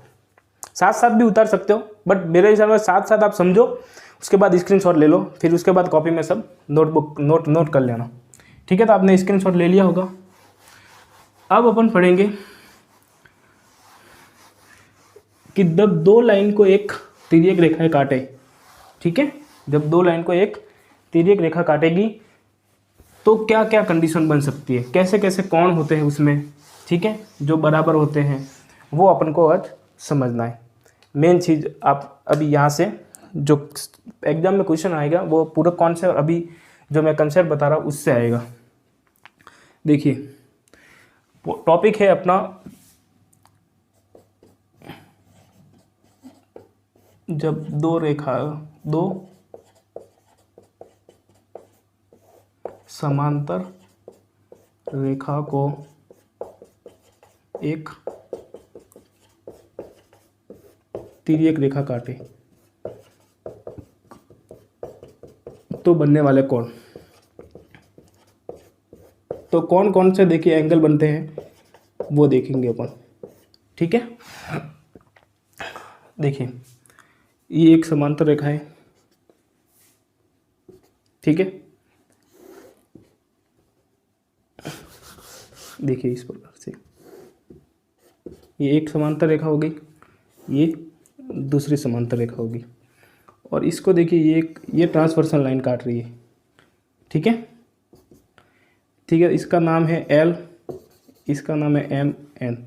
साथ साथ भी उतार सकते हो, बट मेरे हिसाब में साथ साथ आप समझो, उसके बाद स्क्रीनशॉट ले लो, फिर उसके बाद कॉपी में सब नोट कर लेना, ठीक है। तो आपने स्क्रीनशॉट ले लिया होगा। अब अपन पढ़ेंगे कि जब 2 लाइन को एक तिर्यक रेखा काटे, ठीक है, जब 2 लाइन को एक तिर्यक रेखा काटेगी तो क्या क्या कंडीशन बन सकती है, कैसे कैसे कोण होते हैं उसमें, ठीक है, जो बराबर होते हैं, वो अपन को आज समझना है। मेन चीज़ आप अभी यहाँ से जो एग्जाम में क्वेश्चन आएगा वो पूरा कौन से, और अभी जो मैं कंसेप्ट बता रहा हूँ उससे आएगा। देखिए टॉपिक है अपना जब दो समांतर रेखा को एक तिर्यक रेखा काटे तो बनने वाले कोण, तो कौन कौन से देखिए एंगल बनते हैं वो देखेंगे अपन, ठीक है। देखिए ये एक समांतर रेखा है, ठीक है, देखिए इस प्रकार से ये एक समांतर रेखा होगी, ये दूसरी समांतर रेखा होगी, और इसको देखिए ये ट्रांसवर्सल लाइन काट रही है, ठीक है, ठीक है। इसका नाम है एल, इसका नाम है एम एन।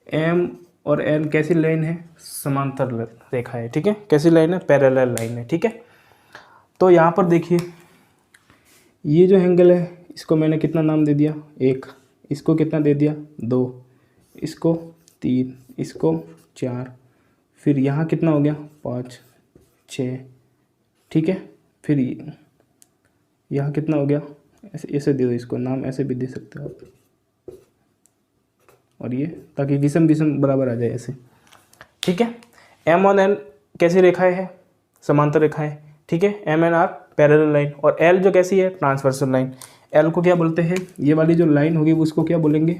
एम और एन कैसी लाइन है, समांतर रेखा है, ठीक है, कैसी लाइन है, पैरेलल लाइन है, ठीक है। तो यहाँ पर देखिए ये जो एंगल है इसको मैंने कितना नाम दे दिया 1, इसको कितना दे दिया 2, इसको 3, इसको 4, फिर यहाँ कितना हो गया 5 6, ठीक है, फिर यहाँ कितना हो गया, ऐसे दे दो इसको नाम, ऐसे भी दे सकते हो आप, और ये ताकि विषम बराबर आ जाए ऐसे, ठीक है। एम और एन कैसी रेखाएं है, समांतर रेखाएं, ठीक है, M N are parallel line, और एल जो कैसी है ट्रांसवर्सल लाइन। एल को क्या बोलते हैं, ये वाली जो लाइन होगी उसको क्या बोलेंगे,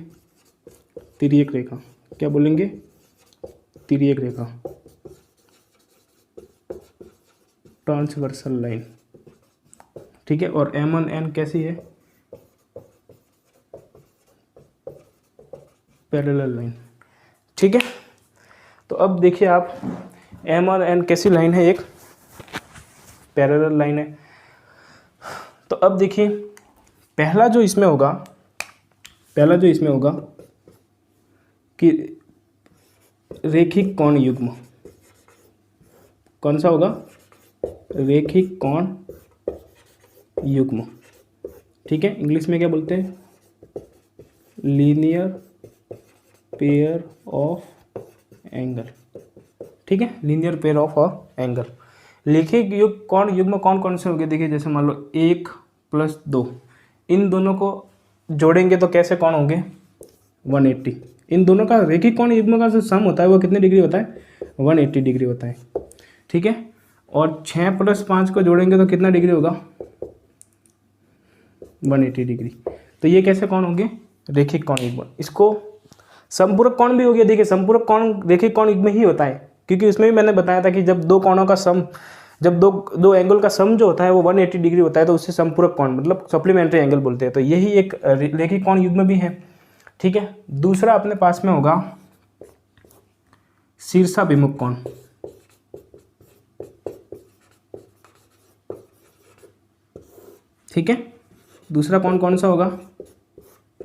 तिर्यक रेखा, क्या बोलेंगे, तिर्यक रेखा, ट्रांसवर्सल लाइन, ठीक है। और एम और एन कैसी है, पैरेलल लाइन, ठीक है। तो अब देखिए आप एम और एन कैसी लाइन है, एक पैरेलल लाइन है। तो अब देखिए पहला जो इसमें होगा कि रेखिक कोण युग्म, कौन सा होगा, रेखिक कोण युग्म, ठीक है, इंग्लिश में क्या बोलते हैं, लीनियर पेयर ऑफ एंगल, ठीक है, लीनियर पेयर ऑफ एंगल। रेखिक कोण युग्म कौन कौन से हो गए, देखिए जैसे मान लो 1 + 2, इन दोनों को जोड़ेंगे तो कैसे कोण होंगे 180। इन दोनों का रेखिक कोण युग्म का जो सम होता है वो कितने डिग्री होता है 180 डिग्री होता है, ठीक है। और 6 + 5 को जोड़ेंगे तो कितना डिग्री होगा 180 डिग्री। तो ये कैसे कोण होंगे, रेखिक कोण युग्म। इसको संपूरक कोण भी हो गया, देखिए संपूरक कोण रेखिक कोण युग्म ही होता है, क्योंकि उसमें भी मैंने बताया था कि जब दो कोणों का सम, जब दो एंगल का सम जो होता है वो 180 डिग्री होता है, तो उससे संपूरक कोण मतलब सप्लीमेंट्री एंगल बोलते हैं। तो यही एक रेखिक कोण युग्म भी है। ठीक है। दूसरा अपने पास में होगा शीर्षाभिमुख कोण। ठीक है, दूसरा कोण कौन सा होगा?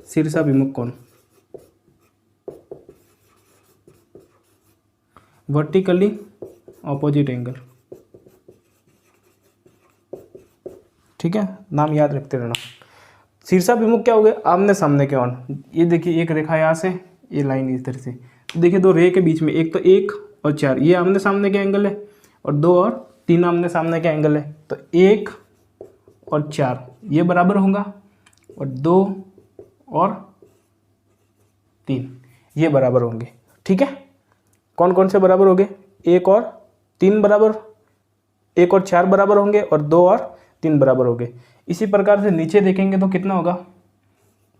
शीर्षाभिमुख कोण। Vertically opposite angle. ठीक है, नाम याद रखते रहना। शीर्षाभिमुख क्या हो गया? आमने सामने के कोण। ये देखिए एक रेखा यहाँ से, ये लाइन इस तरह से, तो देखिए दो रे के बीच में एक तो 1 और 4 ये आमने सामने के एंगल है, और 2 और 3 आमने सामने के एंगल है। तो 1 और 4 ये बराबर होगा, और 2 और 3 ये बराबर होंगे। ठीक है, कौन कौन से बराबर होंगे? 1 और 3 बराबर, 1 और 4 बराबर होंगे, और 2 और 3 बराबर होंगे। इसी प्रकार से नीचे देखेंगे तो कितना होगा?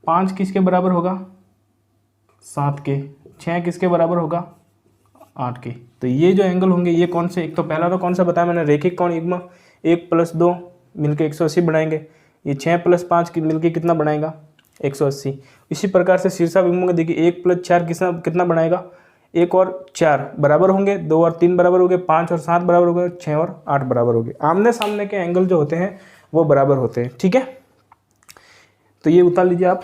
5 किसके बराबर होगा? 7 के। 6 किसके बराबर होगा? 8 के। तो ये जो एंगल होंगे ये कौन से? एक तो पहला तो कौन सा बताया मैंने? रेखिक कोण युग्म। 1 + 2 मिलके 180 बनाएंगे। ये 6 + 5 की मिलके कितना बनाएगा? 180। इसी प्रकार से शीर्षाभिमुख में देखिए 1 + 4 कितना बनाएगा? 1 और 4 बराबर होंगे, 2 और 3 बराबर होंगे, 5 और 7 बराबर होंगे, 6 और 8 बराबर होंगे। आमने सामने के एंगल जो होते हैं वो बराबर होते हैं। ठीक है, तो ये उतार लीजिए आप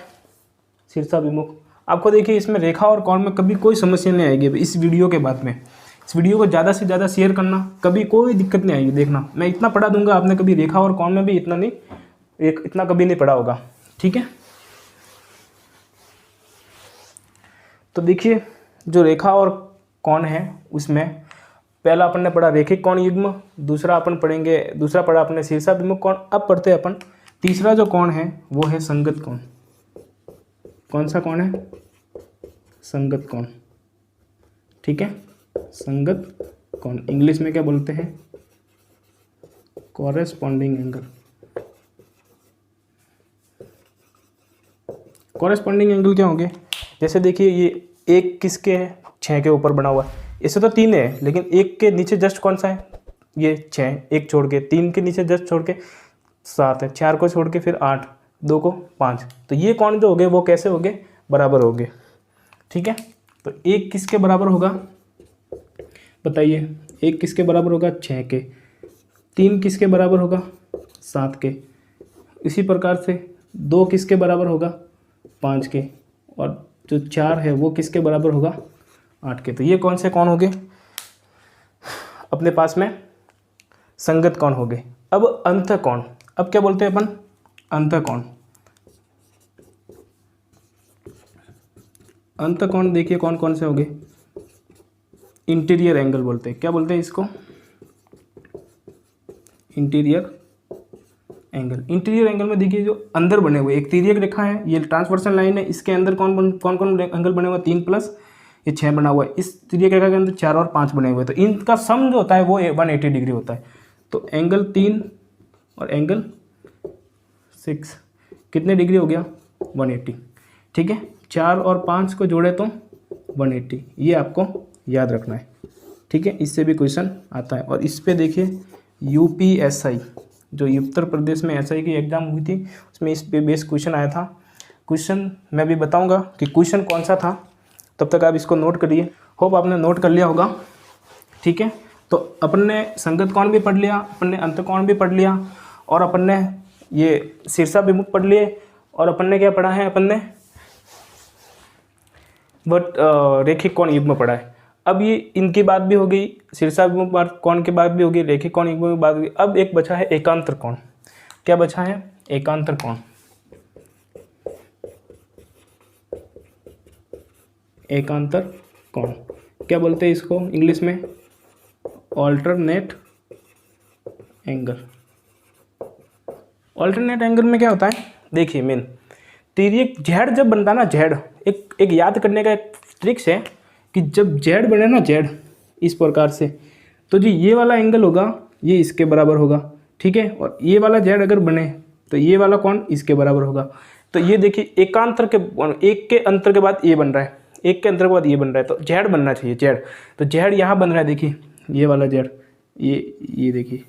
शीर्षाभिमुख। आपको देखिए इसमें रेखा और कोण में कभी कोई समस्या नहीं आएगी। इस वीडियो के बाद में इस वीडियो को ज़्यादा से ज़्यादा शेयर करना, कभी कोई दिक्कत नहीं आएगी। देखना मैं इतना पढ़ा दूंगा, आपने कभी रेखा और कोण में भी इतना कभी नहीं पढ़ा होगा। ठीक है, तो देखिए जो रेखा और कोण है उसमें पहला अपन ने पढ़ा रेखिक कोण युग्म, दूसरा पढ़ा अपने शीर्षाभिमुख कोण। अब पढ़ते हैं अपन तीसरा जो कोण है वो है संगत कोण। कौन सा कोण है? संगत कोण। ठीक है, संगत कोण इंग्लिश में क्या बोलते हैं? Corresponding angle. कॉरेस्पॉन्डिंग एंगल क्या होंगे? जैसे देखिए ये 1 किसके है? 6 के ऊपर बना हुआ है। इसे तो 3 है, लेकिन 1 के नीचे जस्ट कौन सा है? ये 6। 1 छोड़ के 3 के नीचे जस्ट छोड़ के 7 है, 4 को छोड़ के फिर 8, 2 को 5। तो ये कोण जो हो गए वो कैसे हो गए? बराबर हो गए। ठीक है, तो 1 किसके बराबर होगा बताइए? 1 किसके बराबर होगा? 6 के। 3 किसके बराबर होगा? 7 के। इसी प्रकार से 2 किसके बराबर होगा? 5 के। और जो 4 है वो किसके बराबर होगा? 8 के। तो ये कौन से कोण हो गए अपने पास में? संगत कोण हो गए। अब अंतःकोण, अब क्या बोलते हैं अपन? अंतःकोण। अंतःकोण देखिए कौन कौन से हो गए? इंटीरियर एंगल बोलते हैं। क्या बोलते हैं इसको? Interior angle. इंटीरियर एंगल में देखिए जो अंदर बने हुए एक तिर्यक रेखा है, ये ट्रांसवर्सल लाइन है, इसके अंदर कौन कौन एंगल बने हुए? 3 प्लस ये 6 बना हुआ है। इस तिर्यक रेखा के अंदर 4 और 5 बने हुए हैं, तो इनका सम जो होता है वो 180 डिग्री होता है। तो एंगल 3 और एंगल 6 कितने डिग्री हो गया? 180। ठीक है, 4 और 5 को जोड़े तो 180। ये आपको याद रखना है। ठीक है, इससे भी क्वेश्चन आता है। और इस पे देखिए यूपीएसआई जो उत्तर प्रदेश में एसआई की एग्जाम हुई थी उसमें इस पे बेस क्वेश्चन आया था। क्वेश्चन मैं भी बताऊंगा कि क्वेश्चन कौन सा था, तब तक आप इसको नोट करिए। होप आपने नोट कर लिया होगा। ठीक है, तो अपन ने संगत कोण भी पढ़ लिया, अपन ने अंतःकोण भी पढ़ लिया, और अपन ने ये शीर्षाभिमुख पढ़ लिए, और अपन ने क्या पढ़ा है? अपन ने रेखिक कोण युग्म पढ़ा है। अब ये इनकी बात भी हो गई, शीर्षाभिमुख कोण की बात भी हो गई, रेखिक कोण युग्म की बात हो गई। अब एक बचा है एकांतर कोण। क्या बचा है? एकांतर कोण। एकांतर कोण क्या बोलते हैं इसको इंग्लिश में? Alternate angle. ऑल्टरनेट एंगल में क्या होता है? देखिए मेन तिर्यक जेड जब बनता है ना, जेड एक याद करने का एक ट्रिक्स है कि जब जेड बने ना, जेड इस प्रकार से, तो जी ये वाला एंगल होगा ये इसके बराबर होगा। ठीक है, और ये वाला जेड अगर बने तो ये वाला कोण इसके बराबर होगा। तो ये देखिए एकांतर के एक के अंतर के बाद ये बन रहा है, एक के अंतर के बाद ये बन रहा है, तो जेड बनना चाहिए जेड। तो जेड यहाँ बन रहा है, देखिए ये वाला जेड, ये देखिए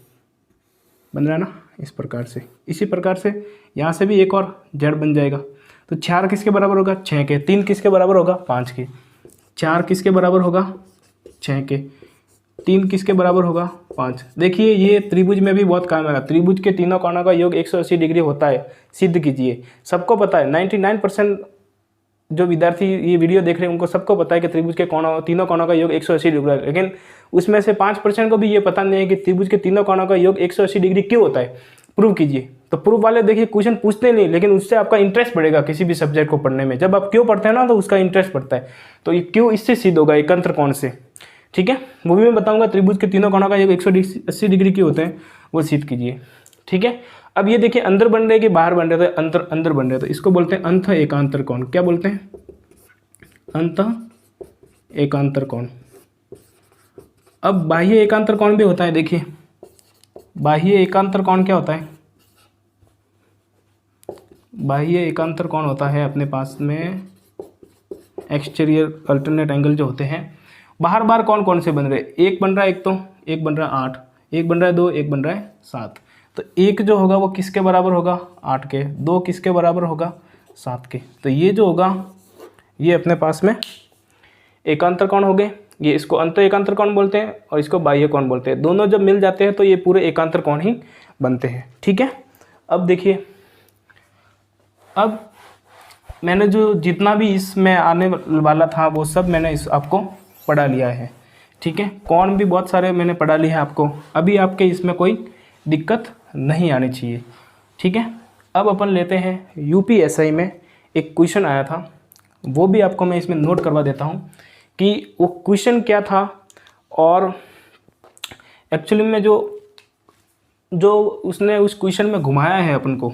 बन रहा है ना इस प्रकार से। इसी प्रकार से यहाँ से भी एक और जेड बन जाएगा। तो 4 किसके बराबर होगा, 6 के। 3 किसके बराबर होगा, 5 के। 4 किसके बराबर होगा, 6 के। 3 किसके बराबर होगा, 5। देखिए ये त्रिभुज में भी बहुत काम आएगा। त्रिभुज के तीनों कोणों का योग 180 डिग्री होता है, सिद्ध कीजिए। सबको पता है, 99% जो विद्यार्थी ये वीडियो देख रहे हैं उनको सबको पता है कि त्रिभुज के कोणों, तीनों कोणों का योग 180 डिग्री है। लेकिन उसमें से 5% को भी ये पता नहीं है कि त्रिभुज के तीनों कोणों का योग 180 डिग्री क्यों होता है। प्रूव कीजिए। तो प्रूफ वाले देखिए क्वेश्चन पूछते नहीं, लेकिन उससे आपका इंटरेस्ट बढ़ेगा किसी भी सब्जेक्ट को पढ़ने में। जब आप क्यों पढ़ते हैं ना, तो उसका इंटरेस्ट बढ़ता है। तो ये क्यों इससे सिद्ध होगा, एकांतर कोण से। ठीक है, वो भी मैं बताऊंगा। त्रिभुज के तीनों कोणों का योग 180 डिग्री क्यों होते हैं, वो सिद्ध कीजिए। ठीक है, अब ये देखिए अंदर बन रहे हैं कि बाहर बन रहे हैं, तो अंदर बन रहे हैं, तो इसको बोलते हैं अंत एकांतर कोण। क्या बोलते हैं, अंत एकांतर कोण। अब बाह्य एकांतर कोण भी होता है। देखिए बाह्य एकांतर कोण क्या होता है, बाह्य एकांतर कोण होता है अपने पास में एक्सटीरियर अल्टरनेट एंगल जो होते हैं। बाहर बाहर कौन कौन से बन रहे हैं, एक बन रहा है, एक तो एक बन रहा है 8, एक बन रहा है 2, एक बन रहा है 7। तो एक जो होगा वो किसके बराबर होगा, 8 के। 2 किसके बराबर होगा, 7 के। तो ये जो होगा ये अपने पास में एकांतर कोण हो गए। ये इसको अंत एकांतर कोण बोलते हैं और इसको बाह्य कोण बोलते हैं। दोनों जब मिल जाते हैं तो ये पूरे एकांतर कोण ही बनते हैं। ठीक है, अब देखिए, अब मैंने जो जितना भी इसमें आने वाला था वो सब मैंने इस आपको पढ़ा लिया है। ठीक है, कोण भी बहुत सारे मैंने पढ़ा लिए हैं आपको। अभी आपके इसमें कोई दिक्कत नहीं आनी चाहिए। ठीक है, अब अपन लेते हैं यूपीएसआई में एक क्वेश्चन आया था, वो भी आपको मैं इसमें नोट करवा देता हूँ कि वो क्वेश्चन क्या था। और एक्चुअली में जो उसने उस क्वेश्चन में घुमाया है अपन को,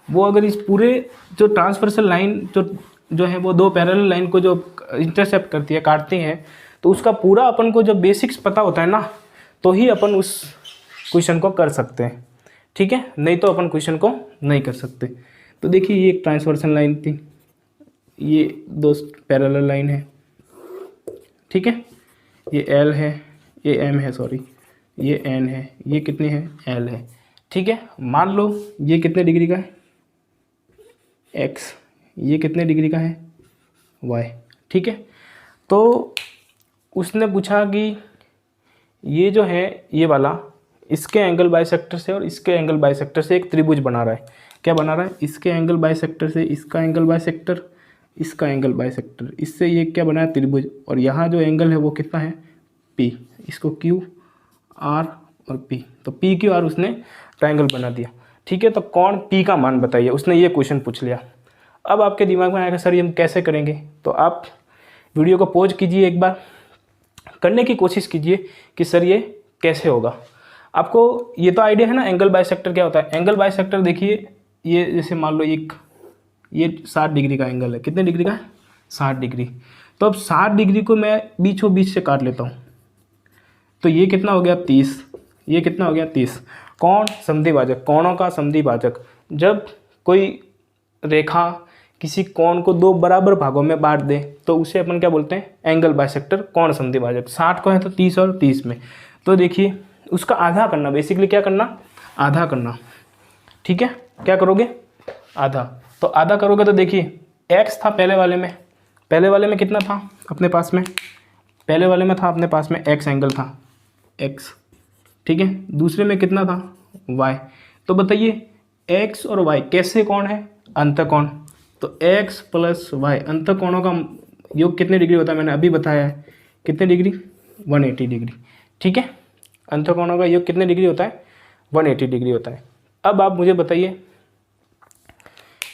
वो अगर इस पूरे जो ट्रांसवर्सल लाइन जो है वो दो पैरेलल लाइन को जो इंटरसेप्ट करती है, काटती है, तो उसका पूरा अपन को जब बेसिक्स पता होता है ना, तो ही अपन उस क्वेश्चन को कर सकते हैं। ठीक है, नहीं तो अपन क्वेश्चन को नहीं कर सकते। तो देखिए ये एक ट्रांसवर्सल लाइन थी, ये दो पैरेलल लाइन है। ठीक है, ये L है, ये M है, सॉरी ये N है, ये कितनी है, L है। ठीक है, मान लो ये कितने डिग्री का है, X, ये कितने डिग्री का है, Y। ठीक है, तो उसने पूछा कि ये जो है ये वाला इसके एंगल बाइसेक्टर से और इसके एंगल बाइसेक्टर से एक त्रिभुज बना रहा है। क्या बना रहा है, इसके एंगल बाइसेक्टर से इसका एंगल बाइसेक्टर, इसका एंगल बाइसेक्टर, इससे ये क्या बना है, त्रिभुज। और यहाँ जो एंगल है वो कितना है, P। इसको Q R और P, तो P Q R उसने ट्रायंगल बना दिया। ठीक है, तो कौन P का मान बताइए, उसने ये क्वेश्चन पूछ लिया। अब आपके दिमाग में आएगा सर ये हम कैसे करेंगे, तो आप वीडियो को पॉज कीजिए, एक बार करने की कोशिश कीजिए कि सर ये कैसे होगा। आपको ये तो आइडिया है ना एंगल बाइसेक्टर क्या होता है। एंगल बाइसेक्टर देखिए, ये जैसे मान लो ये 60 डिग्री का एंगल है, कितने डिग्री का है, 60 डिग्री। तो अब 60 डिग्री को मैं बीचों बीच से काट लेता हूँ, तो ये कितना हो गया, 30। ये कितना हो गया, 30। कौन, समद्विभाजक, कोणों का समद्विभाजक। जब कोई रेखा किसी कोण को दो बराबर भागों में बांट दे तो उसे अपन क्या बोलते हैं, एंगल बाइसेक्टर, कोण समद्विभाजक। 60 को है तो 30 और 30 में, तो देखिए उसका आधा करना, बेसिकली क्या करना, आधा करना। ठीक है, क्या करोगे, आधा। तो आधा करोगे तो देखिए x था पहले वाले में कितना था अपने पास में, पहले वाले में था अपने पास में x एंगल था, x। ठीक है, दूसरे में कितना था, y। तो बताइए x और y कैसे कोण है, अंतःकोण। तो x प्लस y, अंतःकोणों का योग कितने डिग्री होता है, मैंने अभी बताया है, कितने डिग्री, 180 डिग्री। ठीक है, अंतःकोणों का योग कितने डिग्री होता है, 180 डिग्री होता है। अब आप मुझे बताइए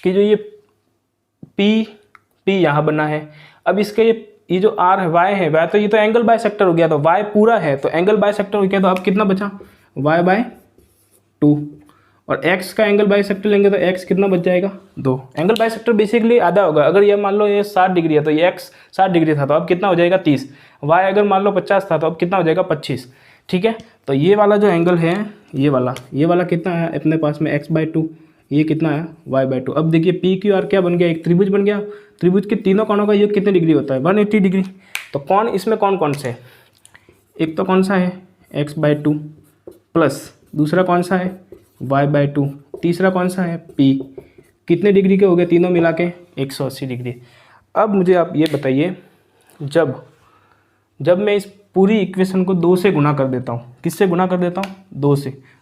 कि जो ये P यहाँ बना है, अब इसके ये जो R है, Y है, Y तो ये तो एंगल बाइसेक्टर हो गया, तो Y पूरा है, तो एंगल बाइसेक्टर हो गया, तो अब कितना बचा, y/2। और x का एंगल बाइसेक्टर लेंगे तो x कितना बच जाएगा, 2। एंगल बाइसेक्टर बेसिकली आधा होगा। अगर ये मान लो ये 60 डिग्री है तो ये x 60 डिग्री था, तो अब कितना हो जाएगा, 30। y अगर मान लो 50 था तो अब कितना हो जाएगा, 25। ठीक है, तो ये वाला जो एंगल है, ये वाला कितना है अपने पास में, x/2, ये कितना है, y/2। अब देखिए P Q R क्या बन गया, एक त्रिभुज बन गया। त्रिभुज के तीनों कोणों का योग कितने डिग्री होता है, 180 डिग्री। तो कौन इसमें कौन से, एक तो कौन सा है, x/2 प्लस दूसरा कौन सा है, y/2, तीसरा कौन सा है, P। कितने डिग्री के हो गए तीनों मिला के, 180 डिग्री। अब मुझे आप ये बताइए, जब मैं इस पूरी इक्वेशन को 2 से गुना कर देता हूँ, किससे गुना कर देता हूँ?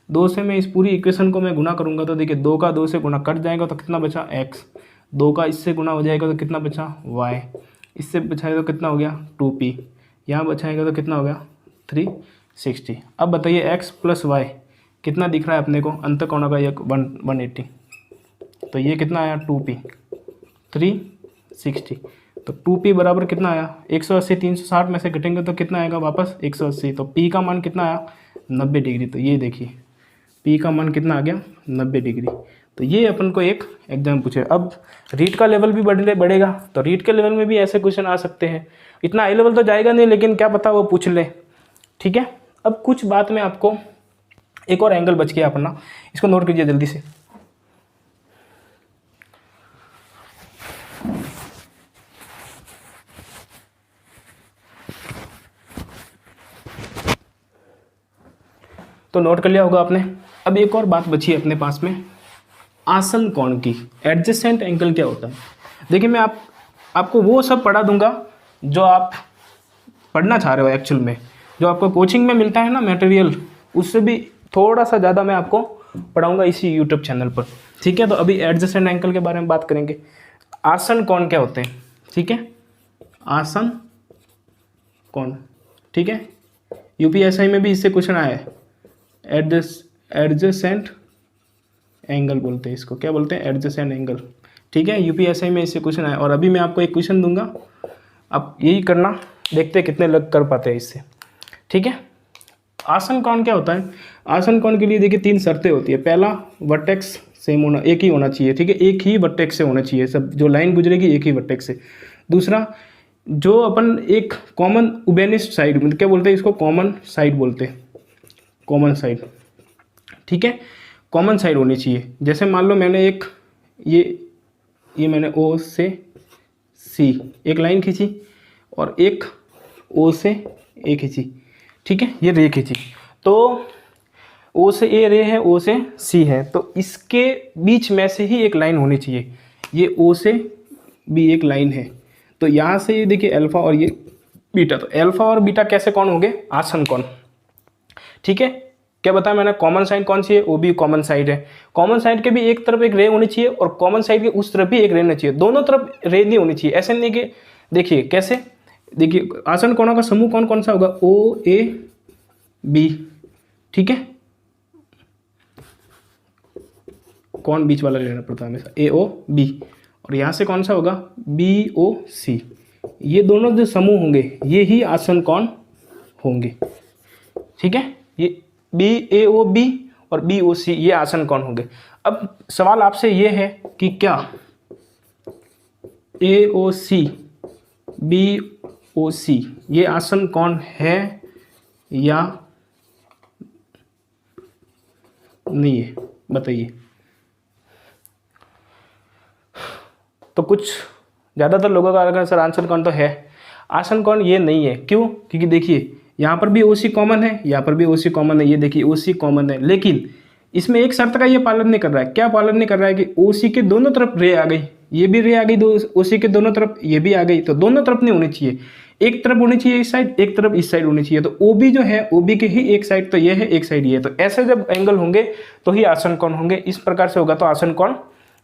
2 से मैं इस पूरी इक्वेशन को मैं गुना करूँगा तो देखिए 2 का 2 से गुना कट जाएगा तो कितना बचा? x। 2 का इससे गुना हो जाएगा तो कितना बचा? y। इससे बचाएगा तो कितना हो गया? 2p। यहाँ बचाएगा तो कितना हो गया? 360। अब बताइए x प्लस वाई कितना दिख रहा है अपने को? अंतःकोणों का एक 180, तो ये कितना आया? 2p 360। तो 2p बराबर कितना आया? 180 360 में से घटेंगे तो कितना आएगा वापस? 180। तो p का मान कितना आया? 90 डिग्री। तो ये देखिए p का मान कितना आ गया? 90 डिग्री। तो ये अपन को एक एग्जाम पूछे। अब रीट का लेवल भी बढ़ेगा, तो रीट के लेवल में भी ऐसे क्वेश्चन आ सकते हैं। इतना हाई लेवल तो जाएगा नहीं, लेकिन क्या पता वो पूछ ले। ठीक है, अब कुछ बात में आपको एक और एंगल बच गया अपना, इसको नोट कीजिए जल्दी से। तो नोट कर लिया होगा आपने। अब एक और बात बची है अपने पास में, आसन कोण की। एडजेसेंट एंगल क्या होता है? देखिए मैं आपको वो सब पढ़ा दूंगा जो आप पढ़ना चाह रहे हो एक्चुअल में, जो आपको कोचिंग में मिलता है ना मटेरियल, उससे भी थोड़ा सा ज़्यादा मैं आपको पढ़ाऊंगा इसी यूट्यूब चैनल पर। ठीक है, तो अभी एडजेसेंट एंगल के बारे में बात करेंगे। आसन कोण क्या होते हैं? ठीक है, आसन कोण। ठीक है, यूपीएसआई में भी इससे क्वेश्चन आया है। एडजेसेंट एंगल बोलते हैं इसको, क्या बोलते हैं? Adjacent angle. ठीक है, यूपीएसआई में इससे क्वेश्चन आया। और अभी मैं आपको एक क्वेश्चन दूंगा, आप यही करना, देखते हैं कितने लग कर पाते हैं इससे। ठीक है, आसन कोण क्या होता है? आसन कोण के लिए देखिए 3 शर्तें होती है। पहला, वर्टेक्स सेम होना, एक ही होना चाहिए। ठीक है, एक ही वर्टेक्स से होना चाहिए, सब जो लाइन गुजरेगी एक ही वर्टेक्स से। दूसरा, जो अपन एक कॉमन उबेनिस्ट साइड, मतलब क्या बोलते हैं इसको? कॉमन साइड बोलते हैं, कॉमन साइड। ठीक है, कॉमन साइड होनी चाहिए। जैसे मान लो मैंने एक ये मैंने O से C एक लाइन खींची और एक O से A खींची। ठीक है, ये रे खींची, तो O से A रे है, O से C है, तो इसके बीच में से ही एक लाइन होनी चाहिए। ये O से B एक लाइन है, तो यहाँ से ये देखिए अल्फा और ये बीटा, तो अल्फा और बीटा कैसे कौन होंगे? आसन कोण। ठीक है, क्या बताया मैंने? कॉमन साइड कौन सी है? वो भी कॉमन साइड है। कॉमन साइड के भी एक तरफ एक रे होनी चाहिए और कॉमन साइड के उस तरफ भी एक रे होनी चाहिए, दोनों तरफ रे नहीं होनी चाहिए। ऐसे नहीं कि, देखिए कैसे, देखिए आसन कोणों का समूह कौन कौन सा होगा? ओ ए बी। ठीक है, कौन बीच वाला लेना पड़ता है हमेशा? ए ओ बी। और यहाँ से कौन सा होगा? बी ओ सी। ये दोनों जो समूह होंगे ये ही आसन कोण होंगे। ठीक है, ये बी ए ओ बी और बी ओ सी ये आसन कोण होंगे। अब सवाल आपसे ये है कि क्या ए ओ सी बी ओ सी ये आसन कोण है या नहीं है? बताइए। तो कुछ ज़्यादातर लोगों का अगर सर आसन कोण तो है, आसन कोण ये नहीं है। क्यों? क्योंकि देखिए यहाँ पर भी OC कॉमन है, यहाँ पर भी OC कॉमन है, ये देखिए OC कॉमन है, लेकिन इसमें एक शर्त का ये पालन नहीं कर रहा है। क्या पालन नहीं कर रहा है? कि OC के दोनों तरफ रे आ गई, ये भी रे आ गई, OC के दोनों तरफ ये भी आ गई, तो दोनों तरफ नहीं होनी चाहिए, एक तरफ होनी चाहिए इस साइड, एक तरफ इस साइड होनी चाहिए। तो OB जो है, OB के ही एक साइड तो ये है, एक साइड ये है, तो ऐसे जब एंगल होंगे तो ही आसन कोण होंगे। इस प्रकार से होगा तो आसन कोण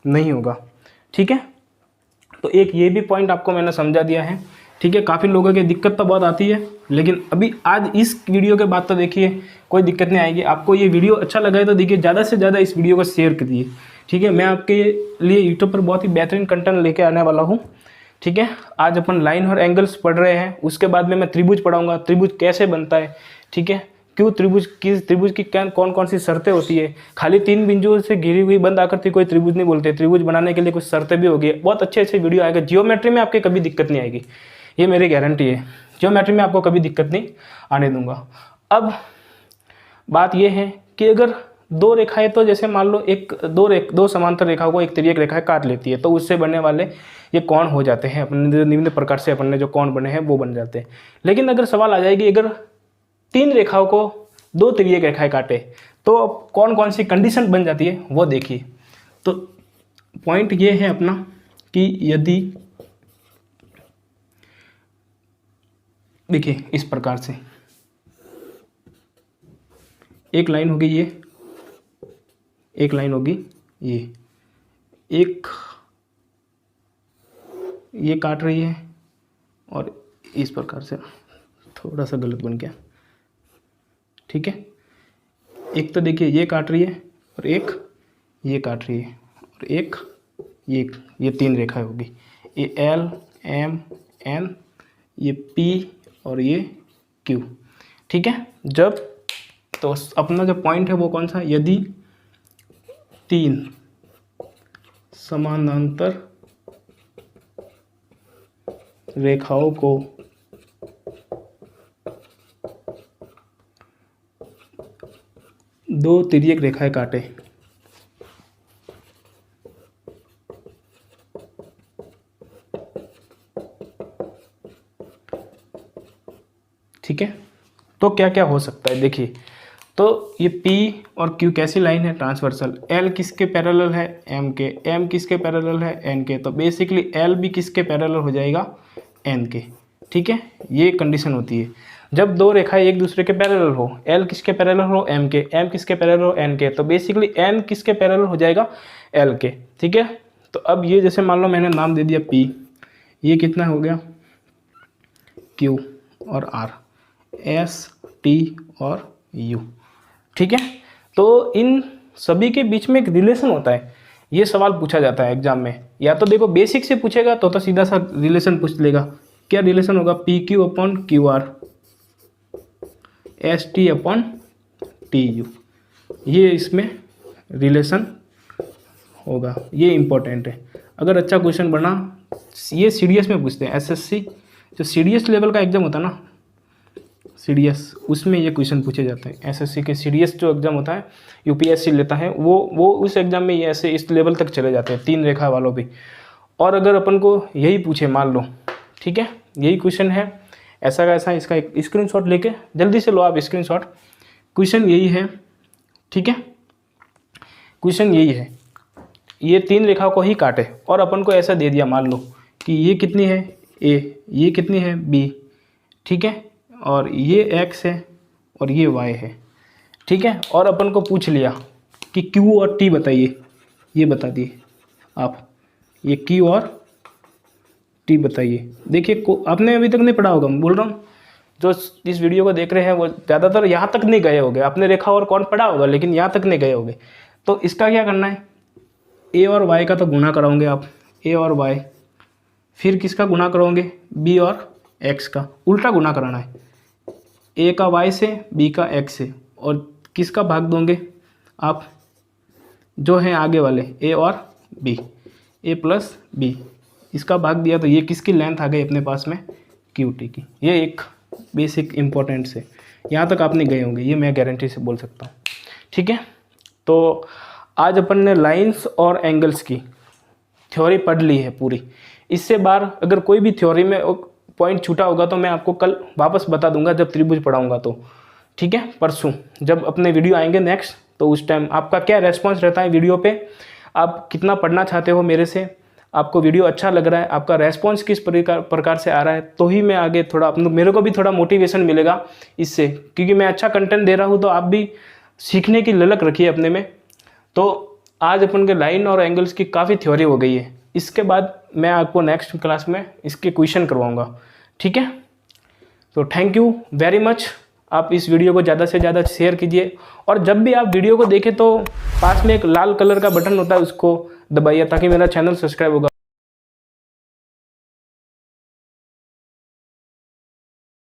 नहीं होगा। ठीक है, तो एक ये भी पॉइंट आपको मैंने समझा दिया है। ठीक है, काफ़ी लोगों की दिक्कत तो बहुत आती है, लेकिन अभी आज इस वीडियो के बाद तो देखिए कोई दिक्कत नहीं आएगी। आपको ये वीडियो अच्छा लगा है तो देखिए ज़्यादा से ज़्यादा इस वीडियो को शेयर करिए। ठीक है, मैं आपके लिए यूट्यूब पर बहुत ही बेहतरीन कंटेंट लेके आने वाला हूँ। ठीक है, आज अपन लाइन और एंगल्स पढ़ रहे हैं, उसके बाद में मैं त्रिभुज पढ़ाऊँगा, त्रिभुज कैसे बनता है। ठीक है, क्यों त्रिभुज की क्या कौन कौन सी शर्तें होती है। खाली 3 बिंदुओं से घिरी हुई बंद आकृति कोई त्रिभुज नहीं बोलते, त्रिभुज बनाने के लिए कुछ शर्तें भी होगी। बहुत अच्छे अच्छे वीडियो आएगा। जियोमेट्री में आपके कभी दिक्कत नहीं आएगी, ये मेरी गारंटी है। जियोमेट्री में आपको कभी दिक्कत नहीं आने दूंगा। अब बात यह है कि अगर 2 रेखाएं, तो जैसे मान लो दो समांतर रेखाओं को एक तिर्यक रेखा काट लेती है, तो उससे बनने वाले ये कोण हो जाते हैं अपने निम्न प्रकार से। अपन ने जो कोण बने हैं वो बन जाते हैं। लेकिन अगर सवाल आ जाएगी, अगर 3 रेखाओं को 2 तिर्यक रेखाएं काटे तो कौन कौन सी कंडीशन बन जाती है वो देखिए। तो पॉइंट ये है अपना कि यदि देखिए इस प्रकार से एक लाइन होगी ये, एक लाइन होगी ये काट रही है और इस प्रकार से, थोड़ा सा गलत बन गया, ठीक है। एक तो देखिए ये काट रही है और एक ये काट रही है और एक ये 3 रेखाएं होगी, ये L M N, ये P और ये Q, ठीक है। जब तो अपना जो पॉइंट है वो कौन सा, यदि 3 समानांतर रेखाओं को दो तिर्यक रेखाएं काटे, ठीक है। तो क्या क्या हो सकता है देखिए, तो ये P और Q कैसी लाइन है, ट्रांसवर्सल। L किसके पैरेलल है, M के। M किसके पैरेलल है, N के। तो बेसिकली L भी किसके पैरेलल हो जाएगा, N के, ठीक है। ये कंडीशन होती है जब दो रेखाएं एक दूसरे के पैरेलल हो, L किसके पैरेलल हो, M के, M किसके पैरेलल हो, N के। तो बेसिकली N किसके पैरेलल हो जाएगा, L के, ठीक है। तो अब ये जैसे मान लो मैंने नाम दे दिया P, ये कितना हो गया Q और R, S T और U, ठीक है। तो इन सभी के बीच में एक रिलेशन होता है, ये सवाल पूछा जाता है एग्जाम में। या तो देखो बेसिक से पूछेगा तो सीधा सा रिलेशन पूछ लेगा। क्या रिलेशन होगा, P Q upon Q R, S T upon T U, ये इसमें रिलेशन होगा, ये इम्पोर्टेंट है। अगर अच्छा क्वेश्चन बना, ये सीडीएस में पूछते हैं, एसएससी जो सीडीएस लेवल का एग्जाम होता है ना, सीडीएस, उसमें ये क्वेश्चन पूछे जाते हैं। एसएससी के सीडीएस जो एग्जाम होता है, यूपीएससी लेता है, वो उस एग्जाम में ये ऐसे इस लेवल तक चले जाते हैं, 3 रेखा वालों भी। और अगर अपन को यही पूछे, मान लो, ठीक है, यही क्वेश्चन है ऐसा का ऐसा, इसका एक स्क्रीनशॉट लेके जल्दी से लो आप स्क्रीनशॉट। क्वेश्चन यही है, ठीक है, क्वेश्चन यही है, ये 3 रेखा को ही काटे और अपन को ऐसा दे दिया, मान लो कि ये कितनी है ए, ये कितनी है बी, ठीक है, और ये x है और ये y है, ठीक है। और अपन को पूछ लिया कि q और t बताइए, ये बता दिए आप, ये q और t बताइए। देखिए आपने अभी तक नहीं पढ़ा होगा, मैं बोल रहा हूँ जो इस वीडियो को देख रहे हैं वो ज़्यादातर यहाँ तक नहीं गए होंगे। आपने रेखा और कौन पढ़ा होगा लेकिन यहाँ तक नहीं गए होंगे। तो इसका क्या करना है, a और y का तो गुना कराओगे आप, a और y, फिर किसका गुना करोगे, b और x का, उल्टा गुना कराना है, a का y से, b का x से, और किसका भाग दोगे आप, जो है आगे वाले a और b, a प्लस b, इसका भाग दिया तो ये किसकी लेंथ आ गई अपने पास में, QT की। ये एक बेसिक इम्पोर्टेंट से यहाँ तक आपने गए होंगे, ये मैं गारंटी से बोल सकता हूँ, ठीक है। तो आज अपन ने लाइंस और एंगल्स की थ्योरी पढ़ ली है पूरी। इससे बार अगर कोई भी थ्योरी में पॉइंट छूटा होगा तो मैं आपको कल वापस बता दूंगा जब त्रिभुज पढ़ाऊंगा तो, ठीक है, परसों जब अपने वीडियो आएंगे नेक्स्ट, तो उस टाइम आपका क्या रेस्पॉन्स रहता है वीडियो पे, आप कितना पढ़ना चाहते हो मेरे से, आपको वीडियो अच्छा लग रहा है, आपका रेस्पॉन्स किस प्रकार से आ रहा है, तो ही मैं आगे थोड़ा मेरे को भी थोड़ा मोटिवेशन मिलेगा इससे, क्योंकि मैं अच्छा कंटेंट दे रहा हूँ तो आप भी सीखने की ललक रखिए अपने में। तो आज अपन के लाइन और एंगल्स की काफ़ी थ्योरी हो गई है, इसके बाद मैं आपको नेक्स्ट क्लास में इसके क्वेश्चन करवाऊंगा, ठीक है। तो थैंक यू वेरी मच। आप इस वीडियो को ज़्यादा से ज़्यादा शेयर कीजिए, और जब भी आप वीडियो को देखें तो पास में एक लाल कलर का बटन होता है, उसको दबाइए ताकि मेरा चैनल सब्सक्राइब होगा।